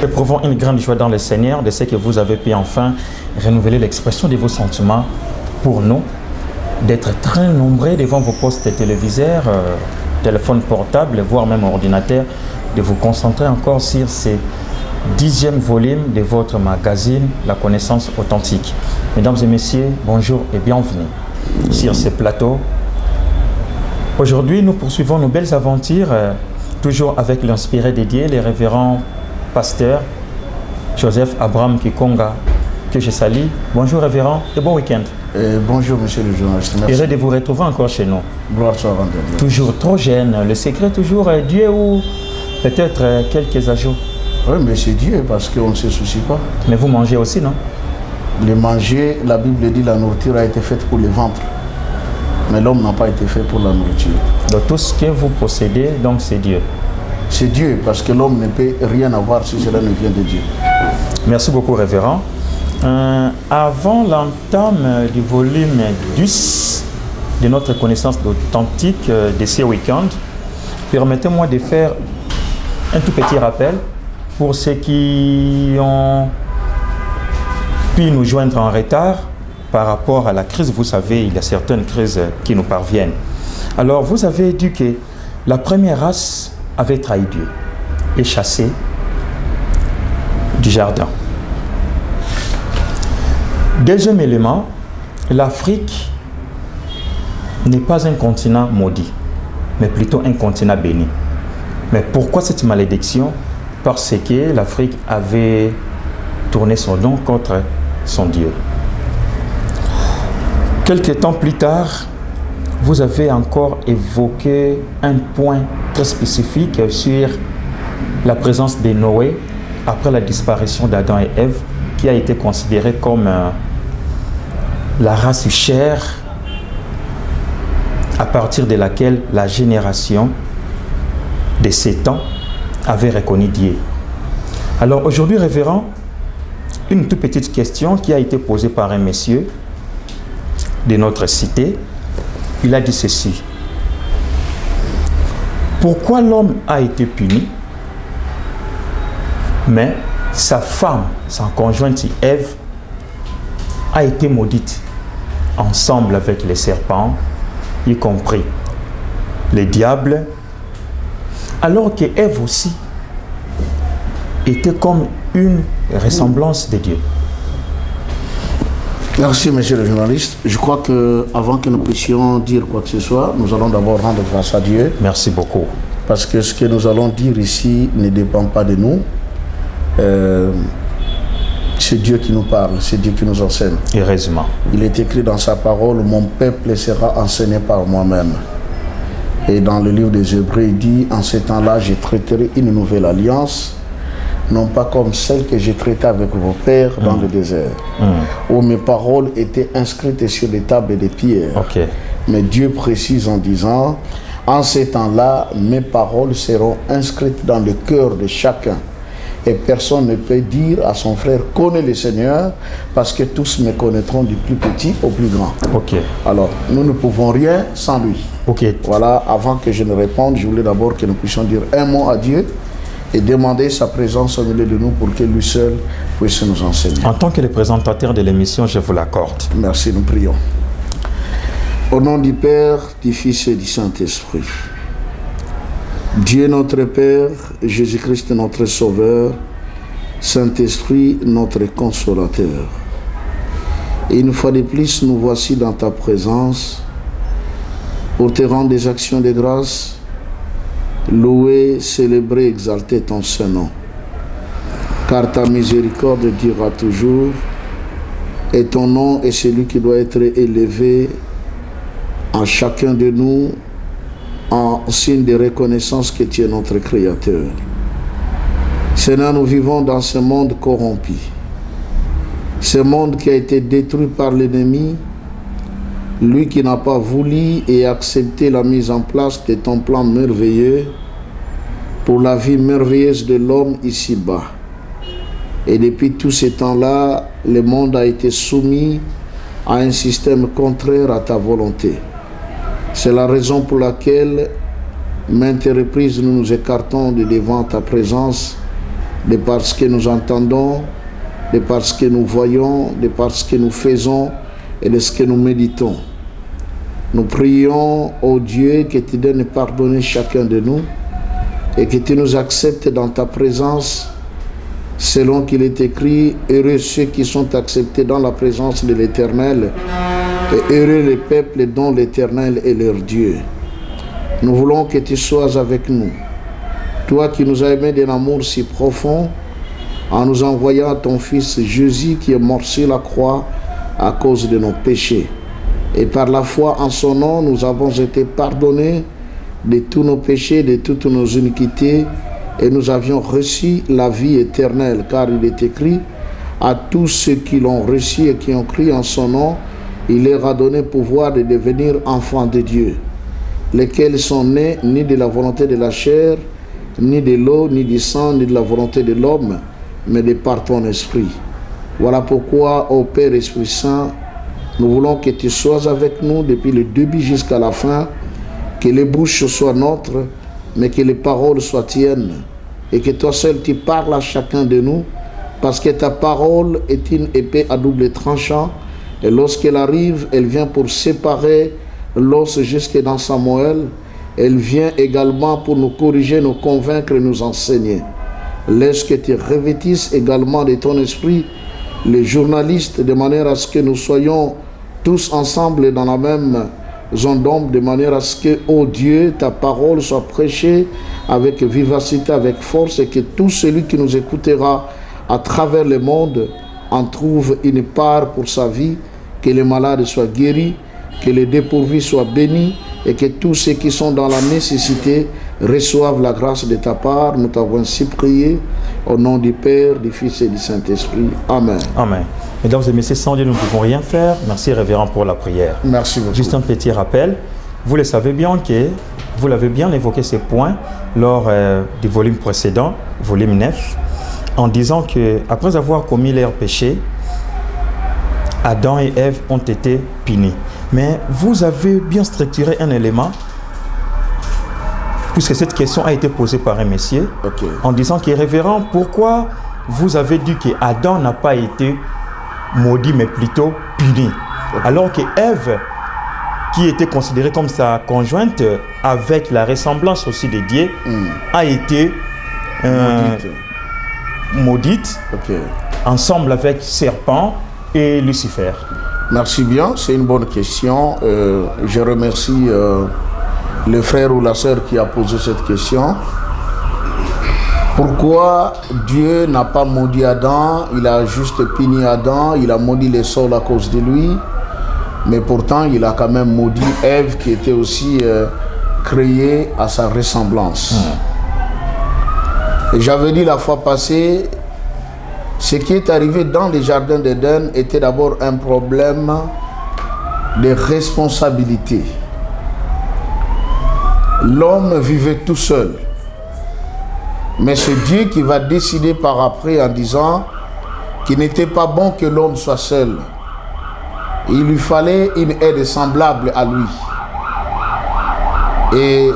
Éprouvons une grande joie dans le Seigneur de ce que vous avez pu enfin renouveler l'expression de vos sentiments pour nous, d'être très nombreux devant vos postes téléviseurs, téléphones portables, voire même ordinateurs, de vous concentrer encore sur ce 10e volume de votre magazine, La Connaissance Authentique. Mesdames et messieurs, bonjour et bienvenue sur ce plateau. Aujourd'hui, nous poursuivons nos belles aventures, toujours avec l'inspiré de Dieu, le révérend pasteur Joseph Abraham Kikonga, que je salue. Bonjour révérend et bon week-end. Bonjour monsieur le journaliste. Heureux de vous retrouver encore chez nous. Gloire soit rendue. Toujours trop jeune. Le secret toujours est Dieu ou peut-être quelques ajouts? Oui, mais c'est Dieu parce qu'on ne se soucie pas. Mais vous mangez aussi, non? Le manger, la Bible dit la nourriture a été faite pour le ventre. Mais l'homme n'a pas été fait pour la nourriture. Donc tout ce que vous possédez, donc c'est Dieu. C'est Dieu, parce que l'homme ne peut rien avoir si cela ne vient de Dieu. Merci beaucoup, révérend. Avant l'entame du volume 10 de notre connaissance authentique de ce week-end, permettez-moi de faire un tout petit rappel pour ceux qui ont pu nous joindre en retard par rapport à la crise. Vous savez, il y a certaines crises qui nous parviennent. Alors, vous avez dit que la première race avait trahi Dieu et chassé du jardin. Deuxième élément, l'Afrique n'est pas un continent maudit, mais plutôt un continent béni. Mais pourquoi cette malédiction? Parce que l'Afrique avait tourné son dos contre son Dieu. Quelques temps plus tard, vous avez encore évoqué un point très spécifique sur la présence de Noé après la disparition d'Adam et Ève, qui a été considérée comme la race chère à partir de laquelle la génération de ces temps avait reconnu Dieu. Alors aujourd'hui, révérend, une toute petite question qui a été posée par un monsieur de notre cité. Il a dit ceci: pourquoi l'homme a été puni, mais sa femme, sa conjointe Ève, a été maudite ensemble avec les serpents, y compris les diables, alors que Ève aussi était comme une ressemblance de Dieu? Merci monsieur le journaliste. Je crois que avant que nous puissions dire quoi que ce soit, nous allons d'abord rendre grâce à Dieu. Merci beaucoup. Parce que ce que nous allons dire ici ne dépend pas de nous. C'est Dieu qui nous parle, c'est Dieu qui nous enseigne. Heureusement. Il est écrit dans sa parole: mon peuple sera enseigné par moi-même. Et dans le livre des Hébreux, il dit: en ce temps-là, je traiterai une nouvelle alliance, non pas comme celle que j'ai traitée avec vos pères dans le désert, où mes paroles étaient inscrites sur des tables de pierre. Mais Dieu précise en disant: en ce temps-là, mes paroles seront inscrites dans le cœur de chacun. Et personne ne peut dire à son frère: connais le Seigneur, parce que tous me connaîtront du plus petit au plus grand. Alors, nous ne pouvons rien sans lui. Voilà, avant que je ne réponde, je voulais d'abord que nous puissions dire un mot à Dieu et demander sa présence au milieu de nous pour que lui seul puisse nous enseigner. En tant que le présentateur de l'émission, je vous l'accorde. Merci, nous prions. Au nom du Père, du Fils et du Saint-Esprit. Dieu notre Père, Jésus-Christ notre Sauveur, Saint-Esprit notre Consolateur. Et une fois de plus, nous voici dans ta présence pour te rendre des actions de grâce, louer, célébrer, exalter ton Saint-Nom. Car ta miséricorde durera toujours et ton nom est celui qui doit être élevé en chacun de nous, en signe de reconnaissance que tu es notre Créateur. Seigneur, nous vivons dans ce monde corrompu. Ce monde qui a été détruit par l'ennemi, lui qui n'a pas voulu et accepté la mise en place de ton plan merveilleux pour la vie merveilleuse de l'homme ici-bas. Et depuis tout ce temps-là, le monde a été soumis à un système contraire à ta volonté. C'est la raison pour laquelle, maintes reprises, nous nous écartons de devant ta présence de par ce que nous entendons, de par ce que nous voyons, de par ce que nous faisons et de ce que nous méditons. Nous prions, ô Dieu, que tu donnes pardonner chacun de nous et que tu nous acceptes dans ta présence, selon qu'il est écrit, heureux ceux qui sont acceptés dans la présence de l'Éternel et heureux les peuples dont l'Éternel est leur Dieu. Nous voulons que tu sois avec nous. Toi qui nous as aimés d'un amour si profond, en nous envoyant ton Fils Jésus qui est mort sur la croix à cause de nos péchés. Et par la foi en son nom, nous avons été pardonnés de tous nos péchés, de toutes nos iniquités, et nous avions reçu la vie éternelle, car il est écrit, à tous ceux qui l'ont reçu et qui ont cru en son nom, il leur a donné pouvoir de devenir enfants de Dieu, lesquels sont nés ni de la volonté de la chair, ni de l'eau, ni du sang, ni de la volonté de l'homme, mais de par ton esprit. Voilà pourquoi, ô Père Esprit Saint, nous voulons que tu sois avec nous depuis le début jusqu'à la fin, que les bouches soient nôtres, mais que les paroles soient tiennes, et que toi seul tu parles à chacun de nous, parce que ta parole est une épée à double tranchant, et lorsqu'elle arrive, elle vient pour séparer l'os jusque dans sa moelle. Elle vient également pour nous corriger, nous convaincre et nous enseigner. Laisse que tu revêtisses également de ton esprit les journalistes, de manière à ce que nous soyons tous ensemble dans la même zone d'ombre, de manière à ce que, ô Dieu, ta parole soit prêchée avec vivacité, avec force, et que tout celui qui nous écoutera à travers le monde en trouve une part pour sa vie, que les malades soient guéris, que les dépourvus soient bénis, et que tous ceux qui sont dans la nécessité reçoivent la grâce de ta part. Nous t'avons ainsi prié au nom du Père, du Fils et du Saint-Esprit. Amen. Amen. Mesdames et messieurs, sans Dieu, nous ne pouvons rien faire. Merci, révérend, pour la prière. Merci beaucoup. Juste un petit rappel. Vous le savez bien que vous l'avez bien évoqué ces points lors du volume précédent, volume 9, en disant que après avoir commis leur péché, Adam et Ève ont été punis. Mais vous avez bien structuré un élément, puisque cette question a été posée par un monsieur, en disant que, révérend, pourquoi vous avez dit que Adam n'a pas été maudit, mais plutôt puni, alors que Ève, qui était considérée comme sa conjointe, avec la ressemblance aussi de Dieu, a été maudite ensemble avec serpent et Lucifer. Merci bien, c'est une bonne question. Je remercie le frère ou la sœur qui a posé cette question. Pourquoi Dieu n'a pas maudit Adam? Il a juste puni Adam, il a maudit les sols à cause de lui, mais pourtant il a quand même maudit Ève qui était aussi créée à sa ressemblance. Et j'avais dit la fois passée, ce qui est arrivé dans les jardins d'Éden était d'abord un problème de responsabilité. L'homme vivait tout seul. Mais c'est Dieu qui va décider par après en disant qu'il n'était pas bon que l'homme soit seul. Il lui fallait une aide semblable à lui. Et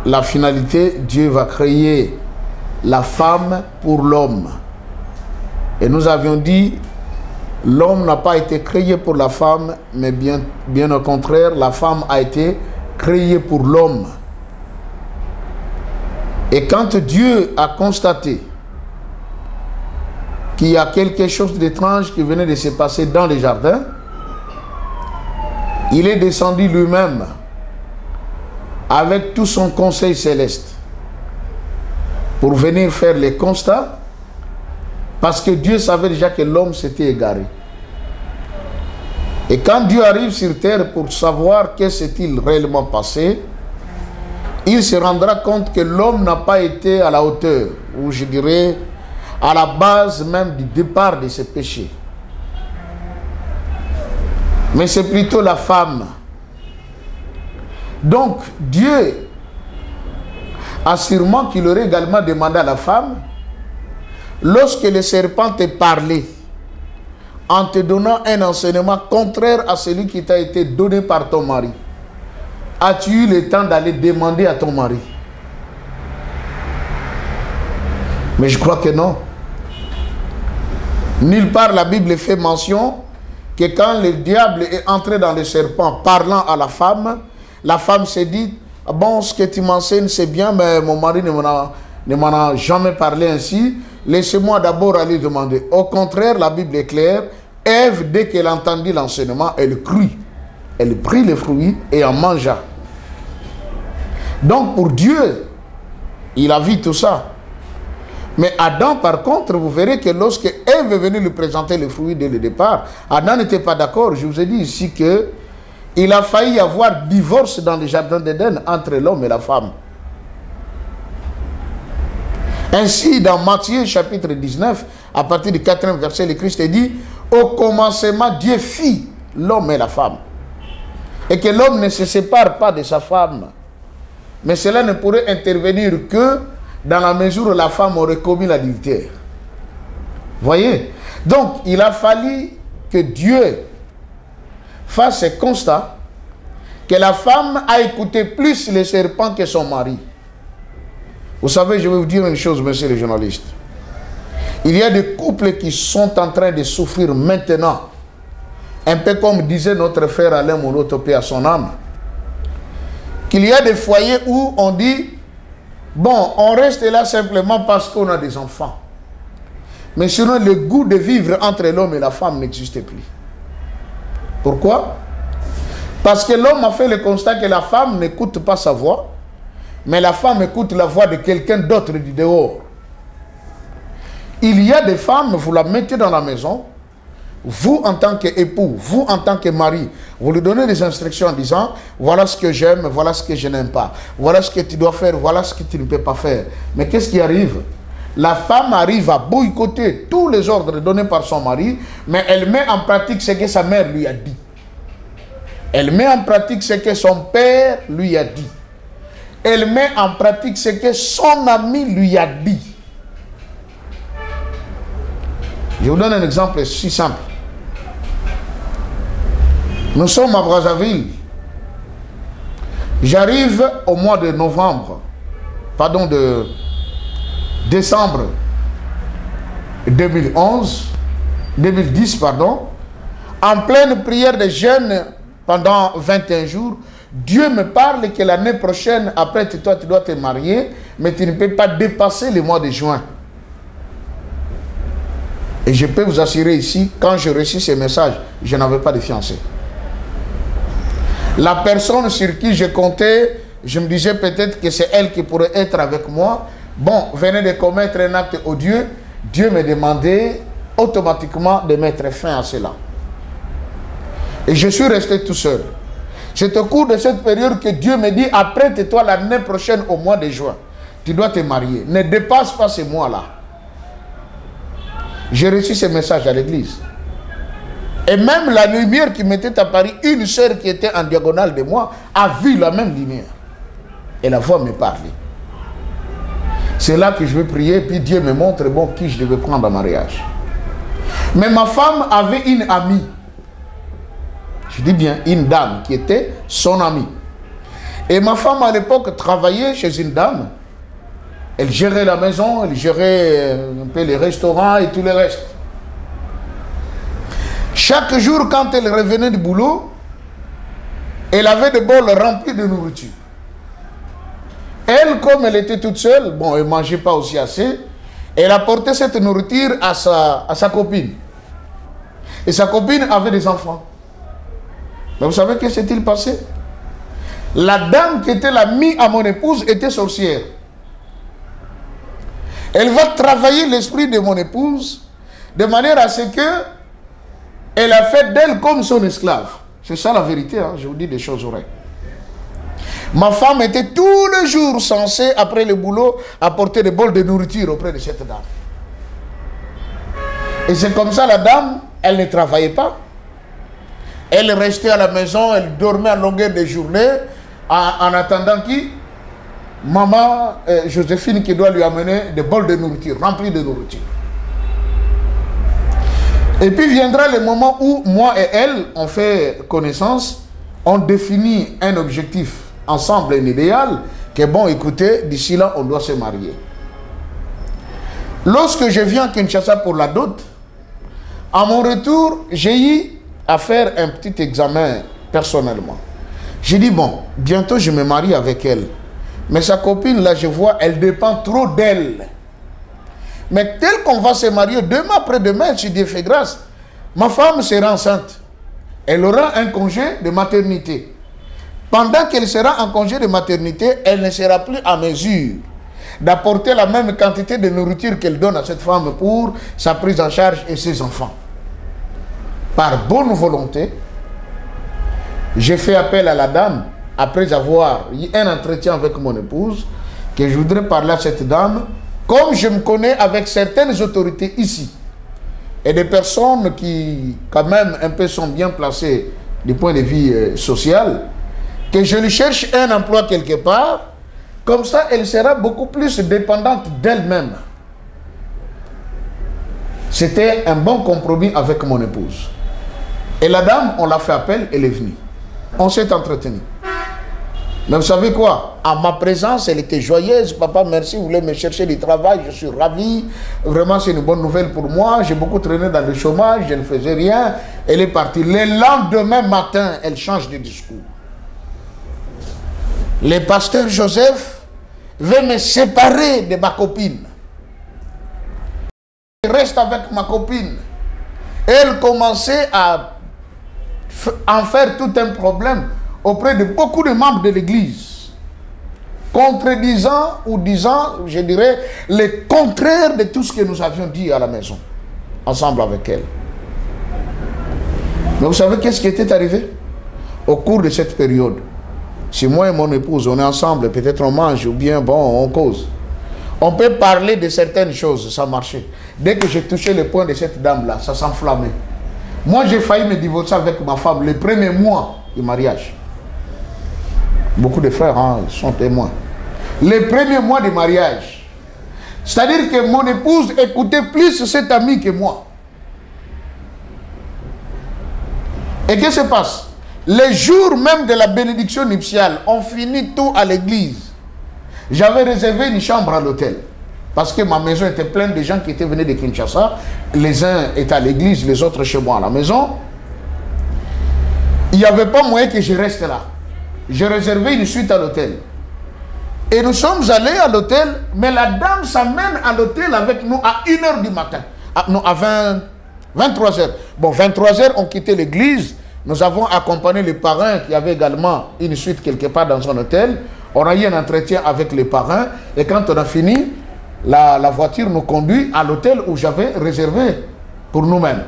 la finalité, Dieu va créer la femme pour l'homme. Et nous avions dit, l'homme n'a pas été créé pour la femme, mais bien au contraire, la femme a été créée pour l'homme. Et quand Dieu a constaté qu'il y a quelque chose d'étrange qui venait de se passer dans les jardins, il est descendu lui-même avec tout son conseil céleste pour venir faire les constats, parce que Dieu savait déjà que l'homme s'était égaré. Et quand Dieu arrive sur terre pour savoir qu'est-ce qui s'est réellement passé, il se rendra compte que l'homme n'a pas été à la hauteur, ou je dirais à la base même du départ de ses péchés. Mais c'est plutôt la femme. Donc Dieu a sûrement qu'il aurait également demandé à la femme, lorsque le serpent t'a parlé, en te donnant un enseignement contraire à celui qui t'a été donné par ton mari, as-tu eu le temps d'aller demander à ton mari? Mais je crois que non. Nulle part la Bible fait mention que quand le diable est entré dans le serpent parlant à la femme s'est dit, bon, ce que tu m'enseignes c'est bien, mais mon mari ne m'en a jamais parlé ainsi, laissez-moi d'abord aller demander. Au contraire, la Bible est claire, Ève, dès qu'elle entendit l'enseignement, elle crut. Elle prit le fruit et en mangea. Donc pour Dieu, il a vu tout ça. Mais Adam, par contre, vous verrez que lorsque Ève est venue lui présenter le fruit dès le départ, Adam n'était pas d'accord. Je vous ai dit ici que il a failli y avoir divorce dans le jardin d'Éden entre l'homme et la femme. Ainsi, dans Matthieu chapitre 19, à partir du 4e verset, le Christ dit, au commencement, Dieu fit l'homme et la femme. Et que l'homme ne se sépare pas de sa femme. Mais cela ne pourrait intervenir que dans la mesure où la femme aurait commis l'adultère. Voyez? Donc, il a fallu que Dieu fasse ce constat que la femme a écouté plus le serpent que son mari. Vous savez, je vais vous dire une chose, monsieur le journaliste. Il y a des couples qui sont en train de souffrir maintenant. Un peu comme disait notre frère Alain Moloto, paix à son âme. Qu'il y a des foyers où on dit, bon, on reste là simplement parce qu'on a des enfants. Mais sinon, le goût de vivre entre l'homme et la femme n'existe plus. Pourquoi? Parce que l'homme a fait le constat que la femme n'écoute pas sa voix, mais la femme écoute la voix de quelqu'un d'autre du dehors. Il y a des femmes, vous la mettez dans la maison, vous en tant qu'époux, vous en tant que mari, vous lui donnez des instructions en disant, voilà ce que j'aime, voilà ce que je n'aime pas, voilà ce que tu dois faire, voilà ce que tu ne peux pas faire. Mais qu'est-ce qui arrive? La femme arrive à boycotter tous les ordres donnés par son mari, mais elle met en pratique ce que sa mère lui a dit. Elle met en pratique ce que son père lui a dit. Elle met en pratique ce que son ami lui a dit. Je vous donne un exemple si simple. Nous sommes à Brazzaville. J'arrive au mois de novembre, pardon, de décembre 2010, pardon, en pleine prière de jeûne pendant 21 jours, Dieu me parle que l'année prochaine, après toi, tu dois te marier, mais tu ne peux pas dépasser le mois de juin. Et je peux vous assurer ici, quand j'ai reçu ces messages, je n'avais pas de fiancé. La personne sur qui je comptais, je me disais peut-être que c'est elle qui pourrait être avec moi. Bon, venait de commettre un acte odieux. Dieu me demandait automatiquement de mettre fin à cela. Et je suis resté tout seul. C'est au cours de cette période que Dieu me dit, apprête-toi l'année prochaine au mois de juin. Tu dois te marier. Ne dépasse pas ce mois-là. J'ai reçu ce message à l'église. Et même la lumière qui m'était apparue, une sœur qui était en diagonale de moi, a vu la même lumière. Et la voix me parlait. C'est là que je vais prier, puis Dieu me montre, bon, qui je devais prendre en mariage. Mais ma femme avait une amie. Je dis bien, une dame qui était son amie. Et ma femme, à l'époque, travaillait chez une dame. Elle gérait la maison, elle gérait un peu les restaurants et tout le reste. Chaque jour, quand elle revenait du boulot, elle avait des bols remplis de nourriture. Elle, comme elle était toute seule, bon, elle ne mangeait pas aussi assez, elle apportait cette nourriture à sa copine. Et sa copine avait des enfants. Mais vous savez que s'est-il passé? La dame qui était l'amie à mon épouse était sorcière. Elle va travailler l'esprit de mon épouse de manière à ce que elle a fait d'elle comme son esclave. C'est ça la vérité, hein? Je vous dis des choses vraies. Ma femme était tous les jours censée, après le boulot, apporter des bols de nourriture auprès de cette dame. Et c'est comme ça la dame, elle ne travaillait pas. Elle restait à la maison, elle dormait à longueur de journée, en attendant qui? Maman Joséphine qui doit lui amener des bols de nourriture, remplis de nourriture. Et puis viendra le moment où moi et elle, on fait connaissance, on définit un objectif ensemble, un idéal, que bon, écoutez, d'ici là, on doit se marier. Lorsque je viens à Kinshasa pour la dot, à mon retour, j'ai eu à faire un petit examen personnellement. J'ai dit, bon, bientôt je me marie avec elle. Mais sa copine, là, je vois, elle dépend trop d'elle. Mais tel qu'on va se marier, demain après-demain, je dis, fais grâce, ma femme sera enceinte. Elle aura un congé de maternité. Pendant qu'elle sera en congé de maternité, elle ne sera plus à mesure d'apporter la même quantité de nourriture qu'elle donne à cette femme pour sa prise en charge et ses enfants. Par bonne volonté, j'ai fait appel à la dame, après avoir eu un entretien avec mon épouse, que je voudrais parler à cette dame, comme je me connais avec certaines autorités ici, et des personnes qui, quand même, un peu sont bien placées du point de vue social, que je lui cherche un emploi quelque part, comme ça, elle sera beaucoup plus dépendante d'elle-même. C'était un bon compromis avec mon épouse. Et la dame, on l'a fait appel, elle est venue. On s'est entretenu. Mais vous savez quoi? À ma présence, elle était joyeuse. Papa, merci, vous voulez me chercher du travail, je suis ravi. Vraiment, c'est une bonne nouvelle pour moi. J'ai beaucoup traîné dans le chômage, je ne faisais rien. Elle est partie. Le lendemain matin, elle change de discours. Le pasteur Joseph veut me séparer de ma copine. Je reste avec ma copine. Elle commençait à en faire tout un problème auprès de beaucoup de membres de l'église, contredisant ou disant, je dirais, le contraire de tout ce que nous avions dit à la maison, ensemble avec elle. Mais vous savez qu'est-ce qui était arrivé au cours de cette période? Si moi et mon épouse, on est ensemble, peut-être on mange ou bien, bon, on cause. On peut parler de certaines choses, ça marchait. Dès que j'ai touché le point de cette dame-là, ça s'enflammait. Moi, j'ai failli me divorcer avec ma femme le premier mois du mariage. Beaucoup de frères sont témoins. Le premier mois du mariage. C'est-à-dire que mon épouse écoutait plus cet ami que moi. Et qu'est-ce qui se passe? Les jours même de la bénédiction nuptiale, on finit tout à l'église. J'avais réservé une chambre à l'hôtel. Parce que ma maison était pleine de gens qui étaient venus de Kinshasa. Les uns étaient à l'église, les autres chez moi à la maison. Il n'y avait pas moyen que je reste là. J'ai réservé une suite à l'hôtel. Et nous sommes allés à l'hôtel, mais la dame s'amène à l'hôtel avec nous à 1h du matin. Non, à 23h. Bon, 23h, on quittait l'église. Nous avons accompagné les parrains qui avaient également une suite quelque part dans un hôtel. On a eu un entretien avec les parrains. Et quand on a fini, la voiture nous conduit à l'hôtel où j'avais réservé pour nous-mêmes.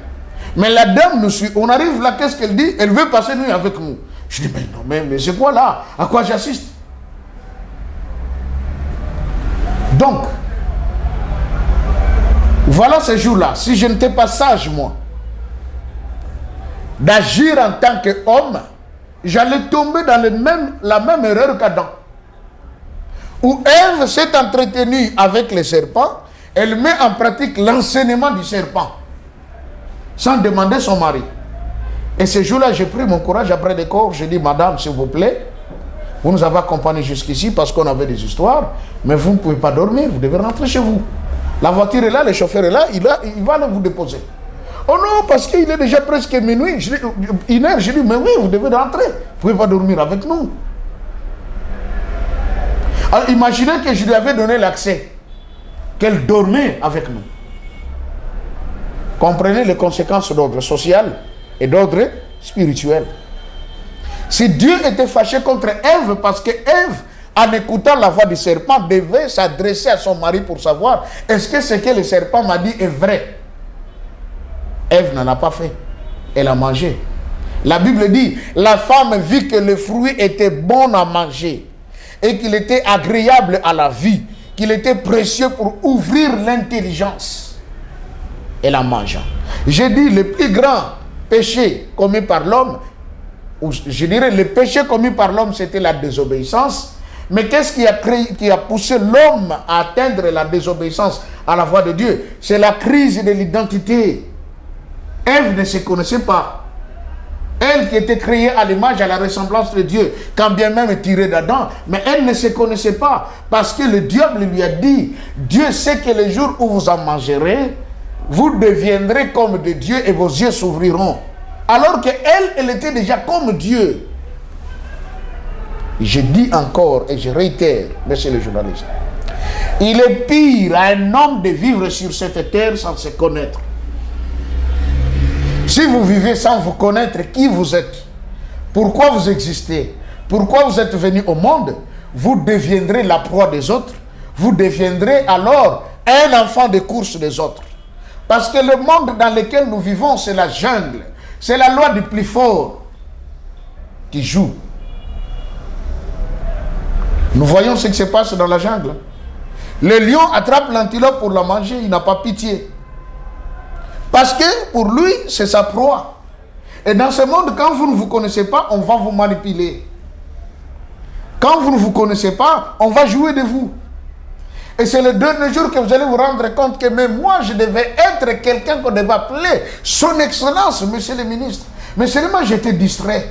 Mais la dame nous suit. On arrive là, qu'est-ce qu'elle dit? Elle veut passer nuit avec nous. Je dis, mais non, mais c'est quoi là? À quoi j'assiste? Donc, voilà ce jour-là. Si je n'étais pas sage, moi, d'agir en tant qu'homme, j'allais tomber dans la même erreur qu'Adam. Où Ève s'est entretenue avec le serpent, elle met en pratique l'enseignement du serpent, sans demander son mari. Et ce jour-là, j'ai pris mon courage après le corps, j'ai dit, madame, s'il vous plaît, vous nous avez accompagnés jusqu'ici parce qu'on avait des histoires, mais vous ne pouvez pas dormir, vous devez rentrer chez vous. La voiture est là, le chauffeur est là, il va aller vous déposer. Oh non, parce qu'il est déjà presque minuit, 1h, j'ai dit, mais oui, vous devez rentrer, vous ne pouvez pas dormir avec nous. Alors imaginez que je lui avais donné l'accès, qu'elle dormait avec nous. Comprenez les conséquences d'ordre social et d'ordre spirituel. Si Dieu était fâché contre Ève, parce que Ève, en écoutant la voix du serpent, devait s'adresser à son mari pour savoir est-ce que ce que le serpent m'a dit est vrai. Ève n'en a pas fait. Elle a mangé. La Bible dit, la femme vit que le fruit était bon à manger et qu'il était agréable à la vue, qu'il était précieux pour ouvrir l'intelligence. Elle a mangé. J'ai dit, le plus grand péché commis par l'homme, ou je dirais le péché commis par l'homme, c'était la désobéissance. Mais qu'est-ce qui a poussé l'homme à atteindre la désobéissance à la voix de Dieu? C'est la crise de l'identité. Ève ne se connaissait pas. Elle qui était créée à l'image et à la ressemblance de Dieu, quand bien même tirée d'Adam, mais elle ne se connaissait pas, parce que le diable lui a dit, Dieu sait que le jour où vous en mangerez, vous deviendrez comme des dieux et vos yeux s'ouvriront. Alors qu'elle, elle était déjà comme Dieu. Je dis encore et je réitère, monsieur le journaliste, il est pire à un homme de vivre sur cette terre sans se connaître. Si vous vivez sans vous connaître qui vous êtes, pourquoi vous existez, pourquoi vous êtes venu au monde, vous deviendrez la proie des autres, vous deviendrez alors un enfant de course des autres. Parce que le monde dans lequel nous vivons, c'est la jungle, c'est la loi du plus fort qui joue. Nous voyons ce qui se passe dans la jungle. Le lion attrape l'antilope pour la manger, il n'a pas pitié. Parce que pour lui, c'est sa proie. Et dans ce monde, quand vous ne vous connaissez pas, on va vous manipuler. Quand vous ne vous connaissez pas, on va jouer de vous. Et c'est le dernier jour que vous allez vous rendre compte que même moi, je devais être quelqu'un qu'on devait appeler son excellence, monsieur le ministre. Mais seulement j'étais distrait.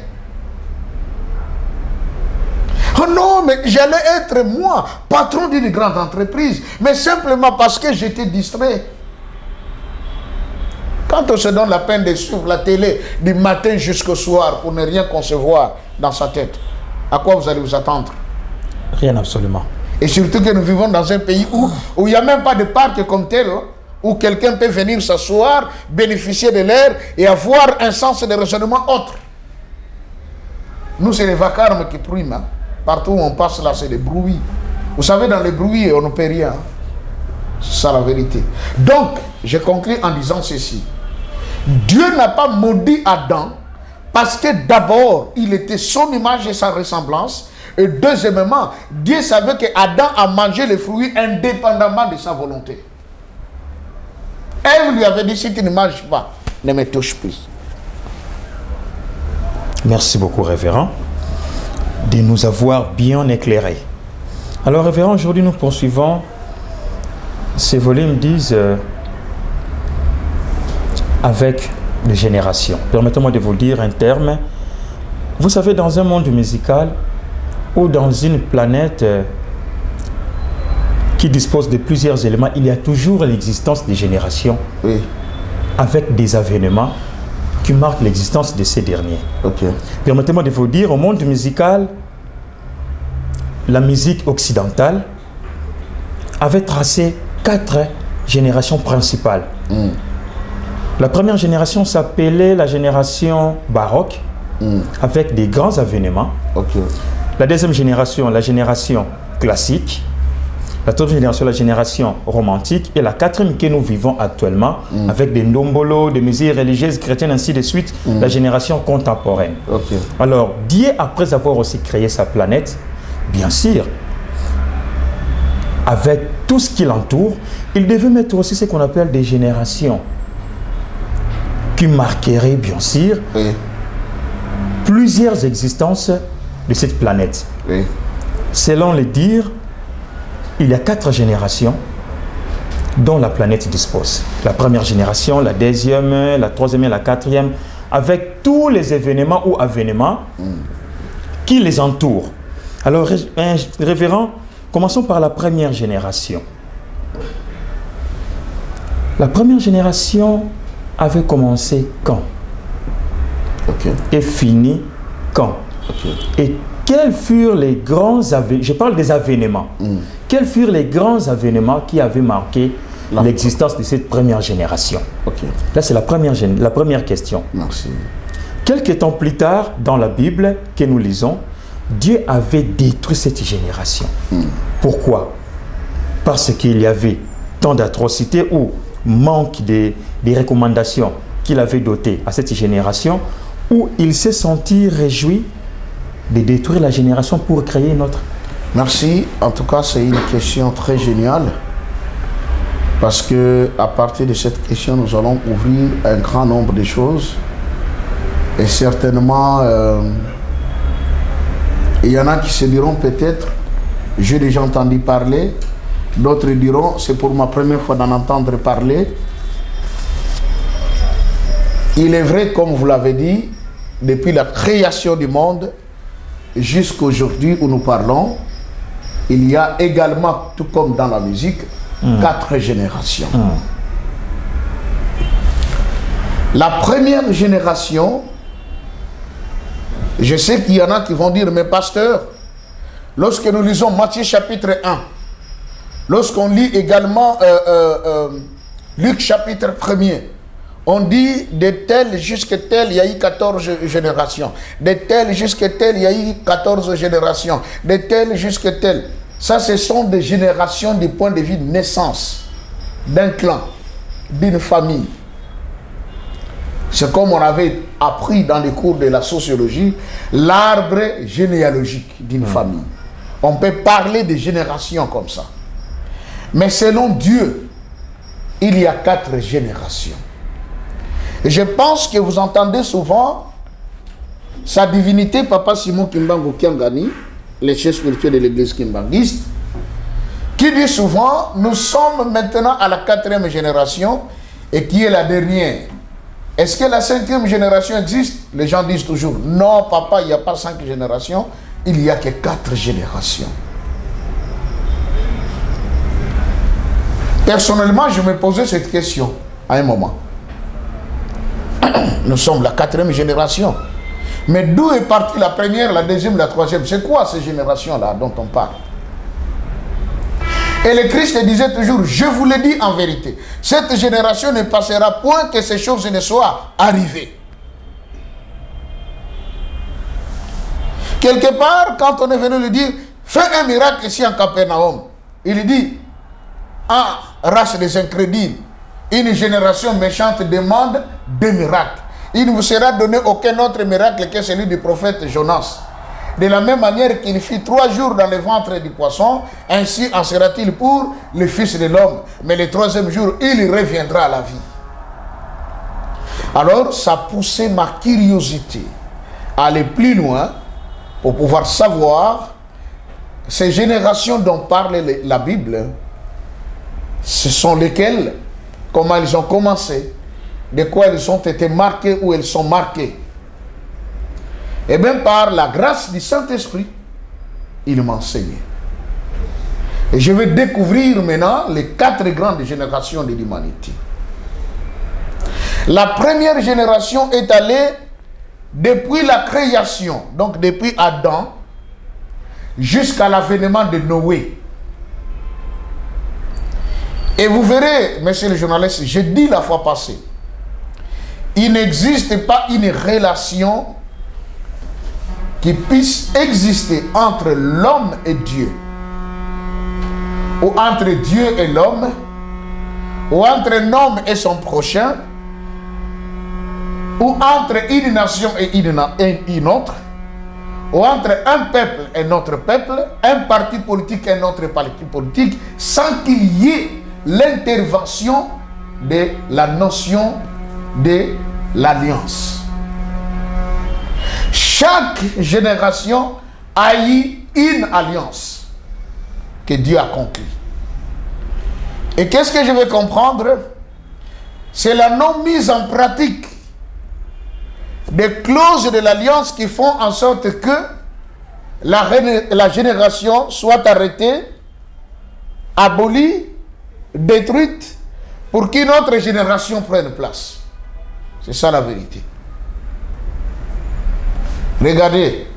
Oh non, mais j'allais être moi, patron d'une grande entreprise, mais simplement parce que j'étais distrait. Quand on se donne la peine de suivre la télé du matin jusqu'au soir pour ne rien concevoir dans sa tête, à quoi vous allez vous attendre? Rien absolument. Et surtout que nous vivons dans un pays où il n'y a même pas de parc comme tel, où quelqu'un peut venir s'asseoir, bénéficier de l'air et avoir un sens de raisonnement autre. Nous, c'est les vacarmes qui priment. Hein. Partout où on passe là, c'est des bruits. Vous savez, dans les bruits, on ne peut rien. C'est ça la vérité. Donc, je conclue en disant ceci. Dieu n'a pas maudit Adam parce que d'abord, il était son image et sa ressemblance. Et deuxièmement, Dieu savait que Adam a mangé les fruits indépendamment de sa volonté. Ève lui avait dit, si tu ne manges pas, ne me touche plus. Merci beaucoup, révérend, de nous avoir bien éclairés. Alors, révérend, aujourd'hui, nous poursuivons. Ces volumes disent avec les générations. Permettez-moi de vous dire un terme. Vous savez, dans un monde musical ou dans une planète qui dispose de plusieurs éléments, il y a toujours l'existence des générations, oui, avec des événements qui marquent l'existence de ces derniers. Okay. Permettez-moi de vous dire, au monde musical, la musique occidentale avait tracé 4 générations principales. La première génération s'appelait la génération baroque, avec des grands événements. Okay. La deuxième génération, la génération classique. La troisième génération, la génération romantique. Et la quatrième que nous vivons actuellement, avec des ndombolo, des musiques religieuses, chrétiennes, ainsi de suite, la génération contemporaine. Okay. Alors, Dieu, après avoir aussi créé sa planète, bien sûr, avec tout ce qui l'entoure, il devait mettre aussi ce qu'on appelle des générations qui marqueraient, bien sûr, oui, plusieurs existences de cette planète. Oui. Selon les dires, il y a 4 générations dont la planète dispose. La première génération, la deuxième, la troisième et la quatrième, avec tous les événements ou avènements qui les entourent. Alors, révérend, commençons par la première génération. La première génération avait commencé quand? Okay. Et fini quand? Okay. Et quels furent les grands événements? Je parle des événements. Quels furent les grands événements qui avaient marqué l'existence de cette première génération? Okay. Là, c'est la première question. Merci. Quelques temps plus tard, dans la Bible que nous lisons, Dieu avait détruit cette génération. Pourquoi? Parce qu'il y avait tant d'atrocités ou manque des recommandations qu'il avait dotées à cette génération, où il s'est senti réjoui de détruire la génération pour créer une autre. Merci. En tout cas, c'est une question très géniale. Parce que à partir de cette question, nous allons ouvrir un grand nombre de choses. Et certainement, il y en a qui se diront peut-être, j'ai déjà entendu parler. D'autres diront, c'est pour ma première fois d'en entendre parler. Il est vrai, comme vous l'avez dit, depuis la création du monde jusqu'à aujourd'hui où nous parlons, il y a également, tout comme dans la musique, 4 générations. La première génération, je sais qu'il y en a qui vont dire, mais pasteur, lorsque nous lisons Matthieu chapitre 1, lorsqu'on lit également Luc chapitre 1er, on dit de tel jusqu'à tel, il y a eu 14 générations. De tel jusqu'à tel, il y a eu 14 générations. De tel jusqu'à tel. Ça, ce sont des générations du point de vue de naissance, d'un clan, d'une famille. C'est comme on avait appris dans les cours de la sociologie, l'arbre généalogique d'une famille. On peut parler de générations comme ça. Mais selon Dieu, il y a 4 générations. Et je pense que vous entendez souvent sa divinité, Papa Simon Kimbangu Kiangani, le chef spirituel de l'église kimbanguiste, qui dit souvent, nous sommes maintenant à la 4e génération et qui est la dernière. Est-ce que la 5e génération existe? Les gens disent toujours, non papa, il n'y a pas 5 générations, il n'y a que 4 générations. Personnellement, je me posais cette question à un moment. Nous sommes la 4e génération. Mais d'où est partie la première, la deuxième, la troisième? C'est quoi ces générations-là dont on parle? Et le Christ disait toujours, je vous le dis en vérité, cette génération ne passera point que ces choses ne soient arrivées. Quelque part, quand on est venu lui dire, fais un miracle ici en Capernaum, il dit, ah, race des incrédules, une génération méchante demande des miracles. Il ne vous sera donné aucun autre miracle que celui du prophète Jonas. De la même manière qu'il fit 3 jours dans le ventre du poisson, ainsi en sera-t-il pour le Fils de l'homme. Mais le 3e jour, il reviendra à la vie. Alors, ça a poussé ma curiosité à aller plus loin pour pouvoir savoir ces générations dont parle la Bible, ce sont lesquelles, comment elles ont commencé, de quoi elles ont été marquées ou elles sont marquées. Et bien par la grâce du Saint-Esprit, il m'a enseigné. Et je vais découvrir maintenant les 4 grandes générations de l'humanité. La première génération est allée depuis la création, donc depuis Adam, jusqu'à l'avènement de Noé. Et vous verrez, monsieur le journaliste, j'ai dit la fois passée, il n'existe pas une relation qui puisse exister entre l'homme et Dieu, ou entre Dieu et l'homme, ou entre un homme et son prochain, ou entre une nation et une autre, ou entre un peuple et notre peuple, un parti politique et un autre parti politique, sans qu'il y ait l'intervention de la notion de l'alliance. Chaque génération a eu une alliance que Dieu a conclue. Et qu'est-ce que je vais comprendre? C'est la non-mise en pratique des clauses de l'alliance qui font en sorte que la génération soit arrêtée, abolie, détruite, pour qu'une autre génération prenne place. C'est ça la vérité. Regardez,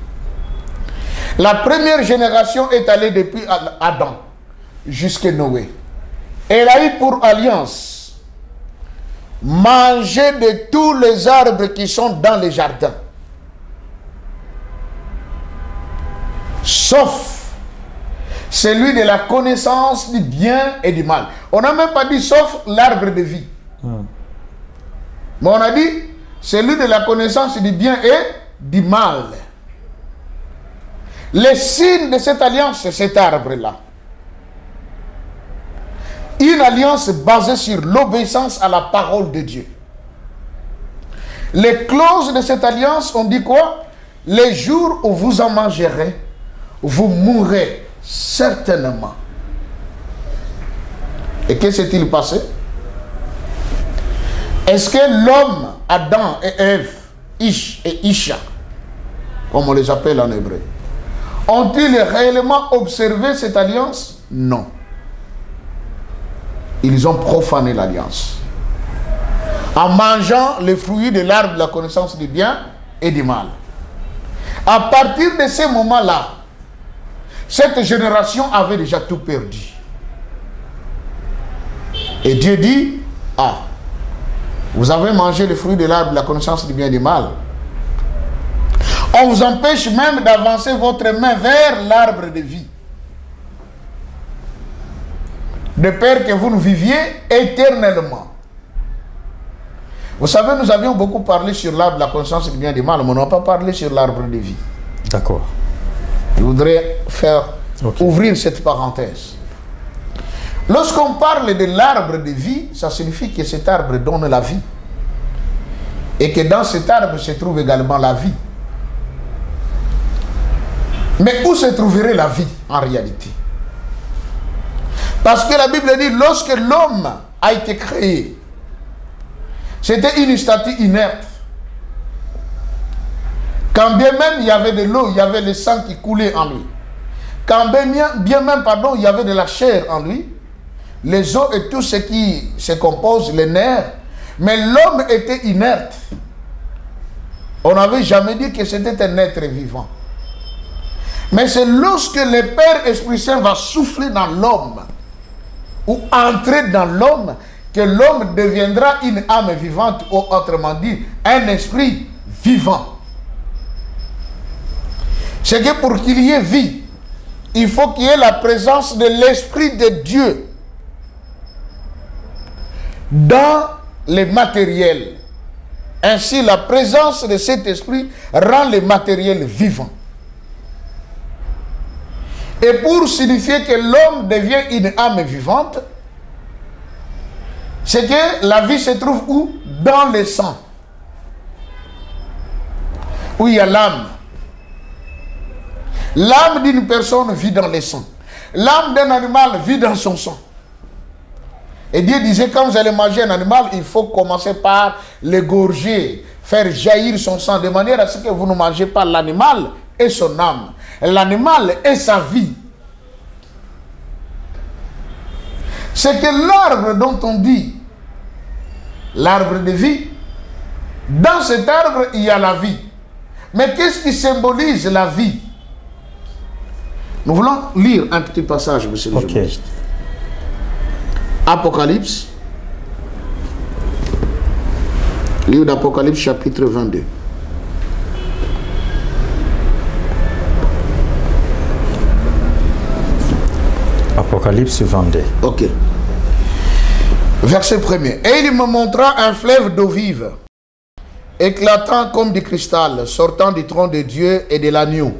la première génération est allée depuis Adam jusqu'à Noé. Elle a eu pour alliance manger de tous les arbres qui sont dans les jardins, sauf celui de la connaissance du bien et du mal. On n'a même pas dit sauf l'arbre de vie. Mais on a dit celui de la connaissance du bien et du mal. Le signe de cette alliance, c'est cet arbre-là. Une alliance basée sur l'obéissance à la parole de Dieu. Les clauses de cette alliance, on dit quoi? Les jours où vous en mangerez, vous mourrez certainement. Et que s'est-il passé? Est-ce que l'homme, Adam et Ève, Ish et Isha, comme on les appelle en hébreu. Ont-ils réellement observé cette alliance? Non. Ils ont profané l'alliance en mangeant les fruits de l'arbre de la connaissance du bien et du mal. À partir de ce moment-là, cette génération avait déjà tout perdu. Et Dieu dit, ah, vous avez mangé les fruits de l'arbre de la connaissance du bien et du mal. On vous empêche même d'avancer votre main vers l'arbre de vie. De peur que vous nous viviez éternellement. Vous savez, nous avions beaucoup parlé sur l'arbre de la connaissance du bien et du mal, mais on n'a pas parlé sur l'arbre de vie. D'accord. Je voudrais ouvrir cette parenthèse. Lorsqu'on parle de l'arbre de vie, ça signifie que cet arbre donne la vie. Et que dans cet arbre se trouve également la vie. Mais où se trouverait la vie en réalité? Parce que la Bible dit, lorsque l'homme a été créé, c'était une statue inerte. Quand bien même il y avait de l'eau, il y avait le sang qui coulait en lui. Quand bien même, il y avait de la chair en lui, les os et tout ce qui se compose, les nerfs, mais l'homme était inerte. On n'avait jamais dit que c'était un être vivant. Mais c'est lorsque le Père Esprit Saint va souffler dans l'homme, ou entrer dans l'homme, que l'homme deviendra une âme vivante, ou autrement dit, un esprit vivant. C'est que pour qu'il y ait vie, il faut qu'il y ait la présence de l'Esprit de Dieu dans les matériels. Ainsi, la présence de cet esprit rend les matériels vivants. Et pour signifier que l'homme devient une âme vivante, c'est que la vie se trouve où? Dans le sang. Où il y a l'âme. L'âme d'une personne vit dans le sang. L'âme d'un animal vit dans son sang. Et Dieu disait, quand vous allez manger un animal, il faut commencer par l'égorger, faire jaillir son sang, de manière à ce que vous ne mangez pas l'animal et son âme. L'animal et sa vie. C'est que l'arbre dont on dit, l'arbre de vie, dans cet arbre, il y a la vie. Mais qu'est-ce qui symbolise la vie? Nous voulons lire un petit passage, monsieur le journaliste. Apocalypse, livre d'Apocalypse, chapitre 22. Apocalypse 22. Ok. Verset 1er. Et il me montra un fleuve d'eau vive, éclatant comme du cristal, sortant du trône de Dieu et de l'agneau.